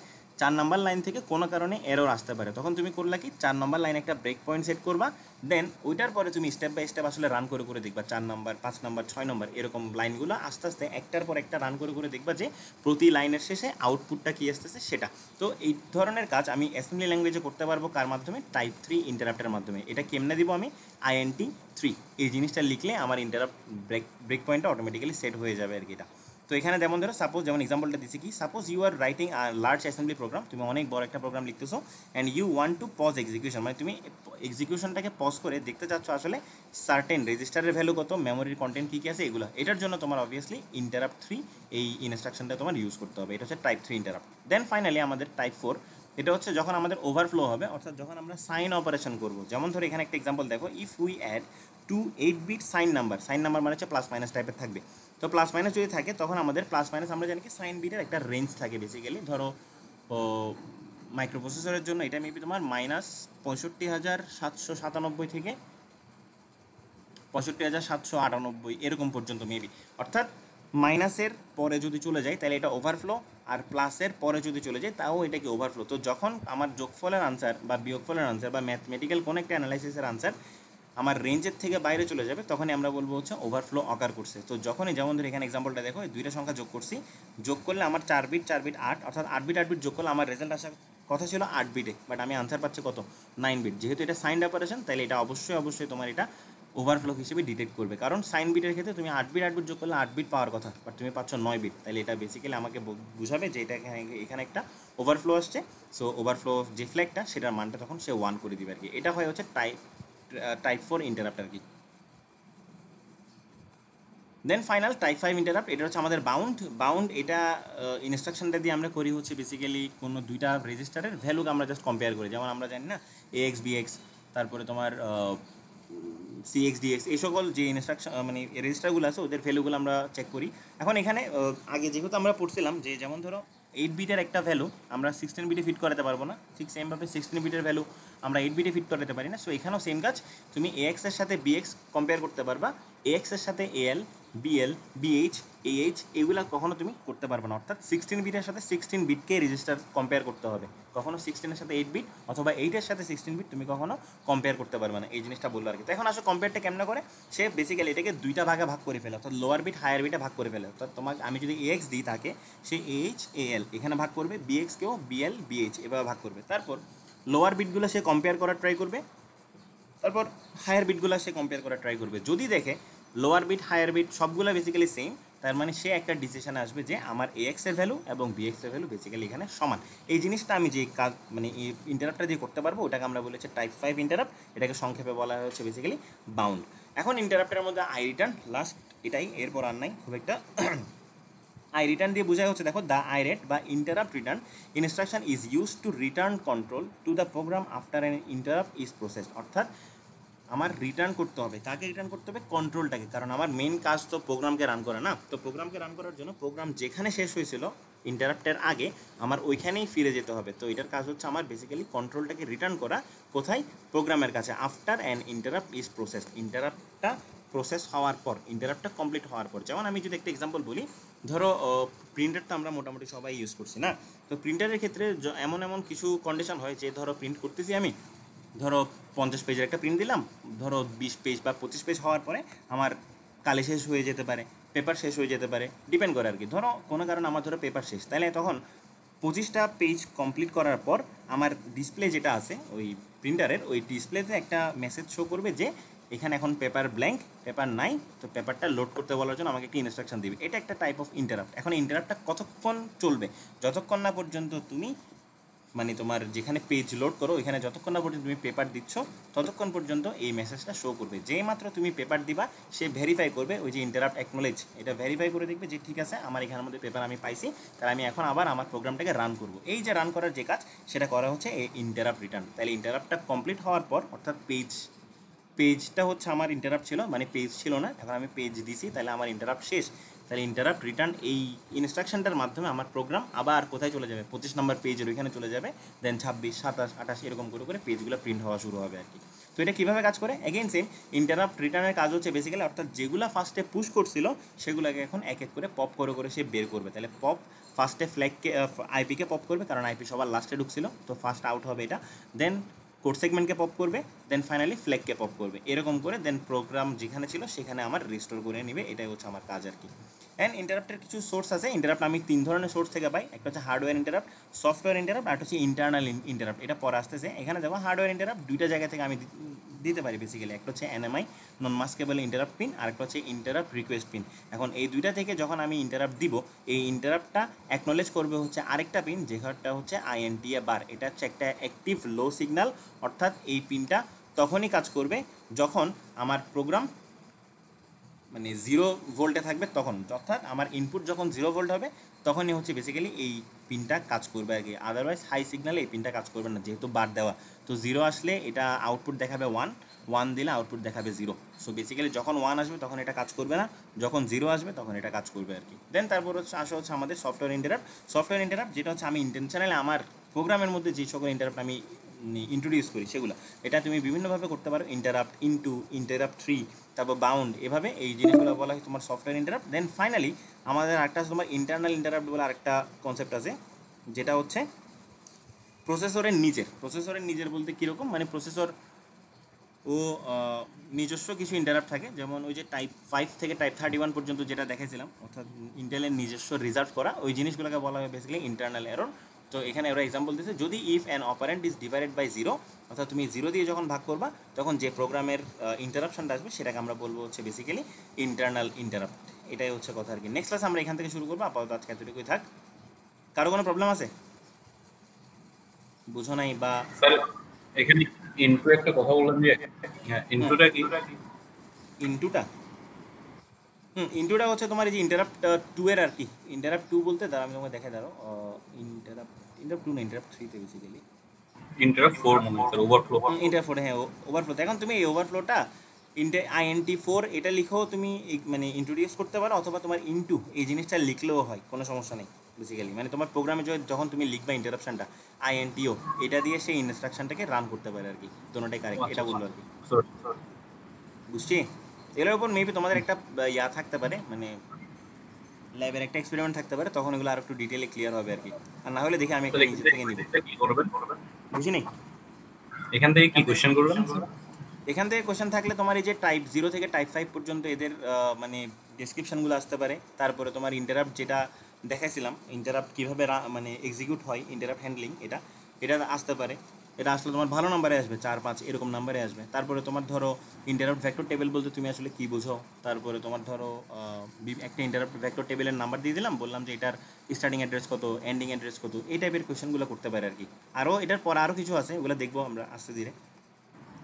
4 নম্বর লাইন থেকে কোনো কারণে এরর আসতে পারে, তখন তুমি করলা কি 4 নম্বর লাইনে একটা ব্রেক পয়েন্ট সেট করবা, দেন ওইটার পরে তুমি স্টেপ বাই স্টেপ আসলে রান করে দেখবা 4 নম্বর 5 নম্বর 6 নম্বর এরকম লাইনগুলো আস্তে আস্তে একটার পর একটা রান করে দেখবা যে প্রতি লাইনের শেষে আউটপুটটা কী আসতেছে সেটা। তো এই ধরনের কাজ আমি অ্যাসেম্বলি ল্যাঙ্গুয়েজে করতে পারবো কার মাধ্যমে, টাইপ 3 ইন্টারাপ্টের মাধ্যমে। এটা কেমনে দিব আমি, INT3 এই জিনিসটা লিখলে আমার ইন্টারাপ্ট ব্রেক পয়েন্টটা অটোমেটিক্যালি সেট হয়ে যাবে আর কি এটা। তো এখানে যেমন ধরো সাপোজ, যেমন এক্সাম্পলটা দিচ্ছি কি, suppose you are writing large assembly program, তুমি অনেক বড় একটা প্রোগ্রাম লিখতেছো, and you want to pause execution, মানে তুমি এক্সিকিউশনটাকে পজ করে দেখতে চাচ্ছ আসলে সার্টেন রেজিস্টারের ভ্যালু কত, মেমোরির কন্টেন্ট কী কী আছে এগুলো। এটার জন্য তোমার অবভিয়াসলি ইন্টারাপ্ট 3 এই ইনস্ট্রাকশনটা তোমার ইউজ করতে হবে। এটা হচ্ছে টাইপ 3 ইন্টারাপ্ট। দেন ফাইনালি আমাদের টাইপ 4, এটা হচ্ছে যখন আমাদের ওভারফ্লো হবে, অর্থাৎ যখন আমরা সাইন অপারেশন করবো। যেমন ধরো এখানে একটা এক্সাম্পল দেখো, if we add 2 8-bit sign number মানে হচ্ছে প্লাস মাইনাস টাইপের থাকবে। তো প্লাস মাইনাস যদি থাকে তখন আমাদের প্লাস মাইনাস আমরা জানি কি সাইন বিটের একটা রেঞ্জ থাকে বেসিক্যালি। ধরো মাইক্রোপ্রসেসরের জন্য এটা মেবি তোমার -৬৫,৭৯৭ থেকে 65,798 এরকম পর্যন্ত মেবি। অর্থাৎ মাইনাসের পরে যদি চলে যায় তাহলে এটা ওভারফ্লো, আর প্লাসের পরে যদি চলে যায় তাও এটা কি ওভারফ্লো। তো যখন আমার যোগফলের আনসার বা বিয়োগফলের আনসার বা ম্যাথমেটিক্যাল কোনো একটা অ্যানালাইসিসের আনসার আমার রেঞ্জের থেকে বাইরে চলে যাবে তখনই আমরা বলবো হচ্ছে ওভারফ্লো অকার করছে। তো যখনই যেমন ধরে এখানে এক্সাম্পলটা দেখো, এই দুইটা সংখ্যা যোগ করছি, যোগ করলে আমার 4 বিট 4 বিট 8, অর্থাৎ 8 বিট 8 বিট যোগ করলে আমার রেজাল্ট আসার কথা ছিল 8 বিটে, বাট আমি আনসার পাচ্ছি কত 9 বিট। যেহেতু এটা সাইন্ড অপারেশন তাহলে এটা অবশ্যই তোমার এটা ওভারফ্লো হিসেবে ডিটেক্ট করবে, কারণ সাইন বিটের ক্ষেত্রে তুমি 8 বিট 8 বিট যোগ করলে 8 বিট পাওয়ার কথা, বাট তুমি পাচ্ছ 9 বিট, তাহলে এটা বেসিক্যালি আমাকে বুঝাবে যে এটা এখানে একটা ওভারফ্লো আসছে। সো ওভারফ্লো যে ফ্ল্যাগটা সেটার মানটা তখন সে 1 করে দিবে আর কি। এটা হয় হচ্ছে টাইপ 4 ইন্টারাপ্ট আর কি। দেন ফাইনাল টাইপ 5 ইন্টারাপ্ট, এটা হচ্ছে আমাদের বাউন্ড। এটা ইনস্ট্রাকশনটা দিয়ে আমরা করি হচ্ছে বেসিক্যালি কোনো দুইটা রেজিস্টারের ভ্যালুকে আমরা জাস্ট কম্পেয়ার করি। যেমন আমরা জানি না এএক্স বিএক্স, তারপরে তোমার সিএক্সডিএক্স, এই সকল যে ইনস্ট্রাকশন মানে রেজিস্টারগুলো আছে ওদের ভ্যালুগুলো আমরা চেক করি। এখন এখানে আগে যেহেতু আমরা পড়ছিলাম যে যেমন ধরো 8 বিটের একটা ভ্যালু আমরা 16 বিটে ফিট করাতে পারবো না, ঠিক সেমভাবে 16 বিটের ভ্যালু আমরা 8 বিটে ফিট করাতে পারি না। সো এখানেও সেম কাজ, তুমি এএক্স এর সাথে বিএক্স কম্পেয়ার করতে পারবা, এএক্স এর সাথে এএল বিএল বিএইচ এইচ এগুলো কখনো তুমি করতে পারবে না। অর্থাৎ 16 বিটের সাথে 16 বিটকে রেজিস্টার কম্পেয়ার করতে হবে, কখনো 16 এর সাথে 8 বিট অথবা 8 এর সাথে 16 বিট তুমি কখনো কম্পেয়ার করতে পারবে না, এই জিনিসটা বললো আর কি। তো এখন আসলে কম্পেয়ারটা কেমন করে, সে বেসিক্যালি এটাকে দুইটা ভাগে ভাগ করে ফেলে, অর্থাৎ লোয়ার বিট হায়ার বিটে ভাগ করে ফেলে। অর্থাৎ তোমাকে আমি যদি এএক্স দিই তাকে, সে এইচ এএল এখানে ভাগ করবে, বিএক্সকেও বিএল বিএইচ এভাবে ভাগ করবে। তারপর লোয়ার বিটগুলো সে কম্পেয়ার করার ট্রাই করবে, তারপর হায়ার বিটগুলো সে কম্পেয়ার করার ট্রাই করবে। যদি দেখে লোয়ার বিট হায়ার বিট সবগুলো বেসিক্যালি সেম, তার মানে সে একটা ডিসিশনে আসবে যে আমার এএক্স এর ভ্যালু এবং বিএক্স এর ভ্যালু বেসিক্যালি এখানে সমান। এই জিনিসটা আমি যে কাজ মানে এই ইন্টারাপ্টটা দিয়ে করতে পারবো ওটাকে আমরা বলেছি টাইপ 5 ইন্টারাপ্ট, এটাকে সংক্ষেপে বলা হচ্ছে বেসিক্যালি বাউন্ড। এখন ইন্টারাপ্টের মধ্যে আই রিটার্ন লাস্ট, এটাই, এরপর আর নাই খুব একটা। আই রিটার্ন দিয়ে বোঝায় হচ্ছে দেখো, দ্য আই রেট বা interrupt return instruction is use to return control to the program after an interrupt is processed. অর্থাৎ আমার রিটার্ন করতে হবে, তাকে রিটার্ন করতে হবে কন্ট্রোলটাকে, কারণ আমার মেন কাজ তো প্রোগ্রামকে রান করা না। তো প্রোগ্রামকে রান করার জন্য প্রোগ্রাম যেখানে শেষ হয়েছিল ইন্টারাপ্টের আগে আমার ওইখানেই ফিরে যেতে হবে। তো এটার কাজ হচ্ছে আমার বেসিক্যালি কন্ট্রোলটাকে রিটার্ন করা, কোথায়, প্রোগ্রামের কাছে। After an interrupt is processed, ইন্টারাপ্টটা প্রসেস হওয়ার পর, ইন্টারাপ্টটা কমপ্লিট হওয়ার পর। যেমন আমি যদি একটা এক্সাম্পল বলি, ধরো প্রিন্টার তো আমরা মোটামুটি সবাই ইউজ করছি না, তো প্রিন্টারের ক্ষেত্রে এমন কিছু কন্ডিশন হয় যে ধরো প্রিন্ট করতেছি আমি, ধরো 50 পেজের একটা প্রিন্ট দিলাম, ধরো 20 পেজ বা 25 পেজ হওয়ার পরে আমার কালি শেষ হয়ে যেতে পারে, পেপার শেষ হয়ে যেতে পারে, ডিপেন্ড করে আর কি। ধরো কোনো কারণে আমার ধরো পেপার শেষ, তাহলে তখন 25টা পেজ কমপ্লিট করার পর আমার ডিসপ্লে যেটা আছে ওই প্রিন্টারের, ওই ডিসপ্লেতে একটা মেসেজ শো করবে যে এখানে এখন পেপার ব্ল্যাঙ্ক, পেপার নাই, তো পেপারটা লোড করতে বলার জন্য আমাকে একটা ইনস্ট্রাকশন দিবে। এটা একটা টাইপ অফ ইন্টারাপ্ট। এখন ইন্টারাপ্টটা কতক্ষণ চলবে, যতক্ষণ না পর্যন্ত তুমি মানে তোমার যেখানে পেজ লোড করো ওইখানে যতক্ষণ না পর্যন্ত তুমি পেপার দিচ্ছ ততক্ষণ পর্যন্ত এই মেসেজটা শো করবে। যেই মাত্র তুমি পেপার দিবা সে ভেরিফাই করবে, ওই যে ইন্টারাপ্ট অ্যাকনোলেজ, এটা ভেরিফাই করে দেখবে যে ঠিক আছে আমার এখানের মধ্যে পেপার আমি পাইছি, তাহলে আমি এখন আবার আমার প্রোগ্রামটাকে রান করব। এই যে রান করার যে কাজ সেটা করা হচ্ছে এই ইন্টারাপ্ট রিটার্ন। তাহলে ইন্টারাপ্টটা কমপ্লিট হওয়ার পর, অর্থাৎ পেজটা হচ্ছে আমার ইন্টারাপ্ট ছিল, মানে পেজ ছিল না, এখন আমি পেজ দিছি, তাহলে আমার ইন্টারাপ্ট শেষ। তাহলে ইন্টারাপ্ট রিটার্ন এই ইনস্ট্রাকশনটার মাধ্যমে আমার প্রোগ্রাম আবার কোথায় চলে যাবে, 25 নম্বর পেজের ওইখানে চলে যাবে, দেন 26, 27, 28 এরকম করে করে পেজগুলো প্রিন্ট হওয়া শুরু হবে আর কি। তো এটা কীভাবে কাজ করে, এগেইন সেম, ইন্টারাপ্ট রিটার্নের কাজ হচ্ছে বেসিক্যালি, অর্থাৎ যেগুলো ফার্স্টে পুশ করছিল সেগুলোকে এখন এক এক করে পপ করে করে সে বের করবে। তাহলে পপ ফার্স্টে ফ্ল্যাগকে আইপিকে পপ করবে, কারণ আইপি সবার লাস্টে ঢুকছিল, তো ফার্স্ট আউট হবে এটা, দেন কোড সেগমেন্টকে পপ করবে, দেন ফাইনালি ফ্ল্যাগকে পপ করবে, এরকম করে দেন প্রোগ্রাম যেখানে ছিল সেখানে আমার রিস্টোর করে নেবে। এটাই হচ্ছে আমার কাজ আর কি। অ্যান্ড ইন্টারাপ্টের কিছু সোর্স আছে, ইন্টারাপ্ট আমি 3 ধরনের সোর্স থেকে পাই, একটা হচ্ছে হার্ডওয়্যার ইন্টারাপ্ট, সফটওয়্যার ইন্টারাপ্ট, আর হচ্ছে ইন্টারনাল ইন্টারাপ্ট। এটা পরে আসতেছে। এখানে দেখো হার্ডওয়্যার ইন্টারাপ্ট দুইটা জায়গা থেকে আমি দিতে পারি বেসিক্যালি, একটা হচ্ছে এনএমআই নন মাস্কেবল ইন্টারাপ্ট পিন, আর একটা হচ্ছে ইন্টারাপ্ট রিকোয়েস্ট পিন। এখন এই দুইটা থেকে যখন আমি ইন্টারাপ্ট দিব, এই ইন্টারাপ্টটা অ্যাকনোলেজ করবে হচ্ছে আরেকটা পিন, যেটা হচ্ছে আইএনটিএ বার। এটা হচ্ছে একটা অ্যাক্টিভ লো সিগন্যাল, অর্থাৎ এই পিনটা তখনই কাজ করবে যখন আমার প্রোগ্রাম মানে 0 ভোল্টে থাকবে, তখন, অর্থাৎ আমার ইনপুট যখন 0 ভোল্ট হবে তখনই হচ্ছে বেসিক্যালি এই পিনটা কাজ করবে আর কি। আদারওয়াইজ হাই সিগনালে এই পিনটা কাজ করবে না, যেহেতু বার দেওয়া। তো 0 আসলে এটা আউটপুট দেখাবে 1, 1 দিলে আউটপুট দেখাবে 0। সো বেসিক্যালি যখন 1 আসবে তখন এটা কাজ করবে না, যখন 0 আসবে তখন এটা কাজ করবে আর কি। দেন তারপর হচ্ছে আমাদের সফটওয়্যার ইন্টারাপ্ট। সফটওয়্যার ইন্টারাপ্ট যেটা হচ্ছে আমি ইন্টেনশনালি আমার প্রোগ্রামের মধ্যে যে সকল ইন্টারাপ্ট আমি ইন্ট্রোডিউস করি সেগুলো। এটা তুমি বিভিন্নভাবে করতে পারো, ইন্টারাপ্ট, ইনটু, ইন্টারাপ্ট থ্রি, তারপর বাউন্ড, এভাবে এই জিনিসগুলো বলা হয় তোমার সফটওয়্যার ইন্টারাপ্ট। দেন ফাইনালি আমাদের আরেকটা আছে তোমার ইন্টারনাল ইন্টারাপ্ট বলে আরেকটা কনসেপ্ট আছে, যেটা হচ্ছে প্রসেসরের নিজের বলতে কীরকম, মানে প্রসেসর ও নিজস্ব কিছু ইন্টারাপ্ট থাকে, যেমন ওই যে টাইপ 5 থেকে টাইপ 31 পর্যন্ত যেটা দেখেছিলাম, অর্থাৎ ইন্টেলের নিজস্ব রিজার্ভ করা ওই জিনিসগুলোকে বলা হয় বেসিক্যালি ইন্টারনাল এরর। তো এখানে ওরা এক্সাম্পল দিয়েছে, যদি if an operand is divided by 0, অর্থাৎ তুমি 0 দিয়ে যখন ভাগ করবা তখন যে প্রোগ্রামের ইন্টারাপশনটা আসবে সেটাকে আমরা বলবো হচ্ছে বেসিক্যালি ইন্টারনাল ইন্টারাপ্ট। এটাই হচ্ছে কথা আর কি। নেক্সট ক্লাস আমরা এখান থেকে শুরু করবো, আপাতত আজকে এতটুকুই থাক। কারো কোনো প্রবলেম আছে, বুঝো নাই বা? স্যার এখানে ইনটু একটা কথা বললাম যে, হ্যাঁ ইনটুটা কি? ইন্টুটা হচ্ছে তোমার এই যে ইন্টারাপ্ট 2 এর আর কি। ইন্টারাপ্ট 2 বলতে দাঁড়া আমি তোমাকে দেখাই, দাঁড়ো। ইন্টারাপ্ট 2 না, ইন্টারাপ্ট 3 তে বেসিক্যালি ইন্টারাপ্ট 4 মনে হয় স্যার, ওভারফ্লো। ইন্টারাপ্ট 4, হ্যাঁ ওভারফ্লো। এখন তুমি এই ওভারফ্লোটা INT4 এটা লিখেও তুমি মানে ইন্ট্রোডিউস করতে পারো, অথবা তোমার ইনটু এই জিনিসটা লিখলেও হয়, কোনো সমস্যা নেই বেসিক্যালি। মানে তোমার প্রোগ্রামে যখন তুমি লিখবা ইন্টারাপশনটা INTO এটা দিয়ে সেই ইনস্ট্রাকশনটাকে রান করতে পারে আর কি। দুটোটাই কারেক্ট, এটা বললো আর কি। বুঝছি? এগুলোর উপর মেবি তোমাদের একটা ইয়া থাকতে পারে, মানে ল্যাবের একটা এক্সপেরিমেন্ট থাকতে পারে, তখন এগুলো আর একটু ডিটেইলে ক্লিয়ার হবে আর কি। আর না হলে দেখি আমি একটা নিজে থেকে নিব। কি করবেন? বুঝিনি? এখান থেকে কি কোশ্চেন করবেন? এখান থেকে কোশ্চেন থাকলে তোমার এই যে টাইপ 0 থেকে টাইপ 5 পর্যন্ত এদের মানে ডেসক্রিপশনগুলো আসতে পারে। তারপরে তোমার ইন্টারাপ্ট যেটা দেখাইছিলাম, ইন্টারাপ্ট কীভাবে মানে এক্সিকিউট হয়, ইন্টারাপ্ট হ্যান্ডলিং, এটা আসতে পারে। এটা আসলে তোমার ভালো নাম্বারে আসবে, 4-5 এরকম নাম্বারে আসবে। তারপরে তোমার ধরো ইন্টারাপ্ট ভেক্টর টেবিল বলতে তুমি আসলে কী বোঝো। তারপরে তোমার ধরো একটা ইন্টারাপ্ট ভেক্টর টেবিলের নাম্বার দিয়ে দিলাম, বললাম যে এটার স্টার্টিং অ্যাড্রেস কত, এন্ডিং অ্যাড্রেস কত, এই টাইপের কোয়েশ্চেনগুলো করতে পারে আর কি। আরও এটার পর আরও কিছু আছে, ওগুলো দেখবো আমরা আস্তে ধীরে।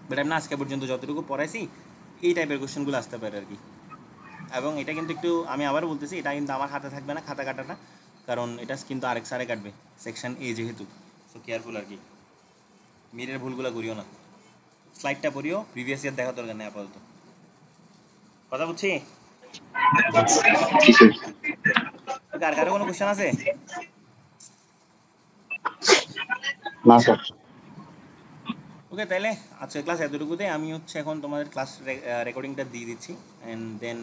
বাট আমি আজকে পর্যন্ত যতটুকু পড়াইছি এই টাইপের কোয়েশ্চেনগুলো আসতে পারে আর কি। এবং এটা কিন্তু একটু আমি আবারও বলতেছি, এটা কিন্তু আমার হাতে থাকবে না খাতা কাটাটা, কারণ এটা কিন্তু আরেক স্যারে কাটবে, সেকশন এ যেহেতু। সো কেয়ারফুল আর কি, মিরের ভুলগুলো করিও না। স্লাইডটা পড়িও, প্রিভিয়াস ইয়ার দেখা দরকার নেই আপাতত। কথা বুঝছি? কার কারো কোনো কোয়েশ্চেন আছে? না স্যার। ওকে, তাহলে আজকের ক্লাস এতটুকুতে। আমি হচ্ছে এখন তোমাদের ক্লাস রেকর্ডিংটা দিয়ে দিচ্ছি, অ্যান্ড দেন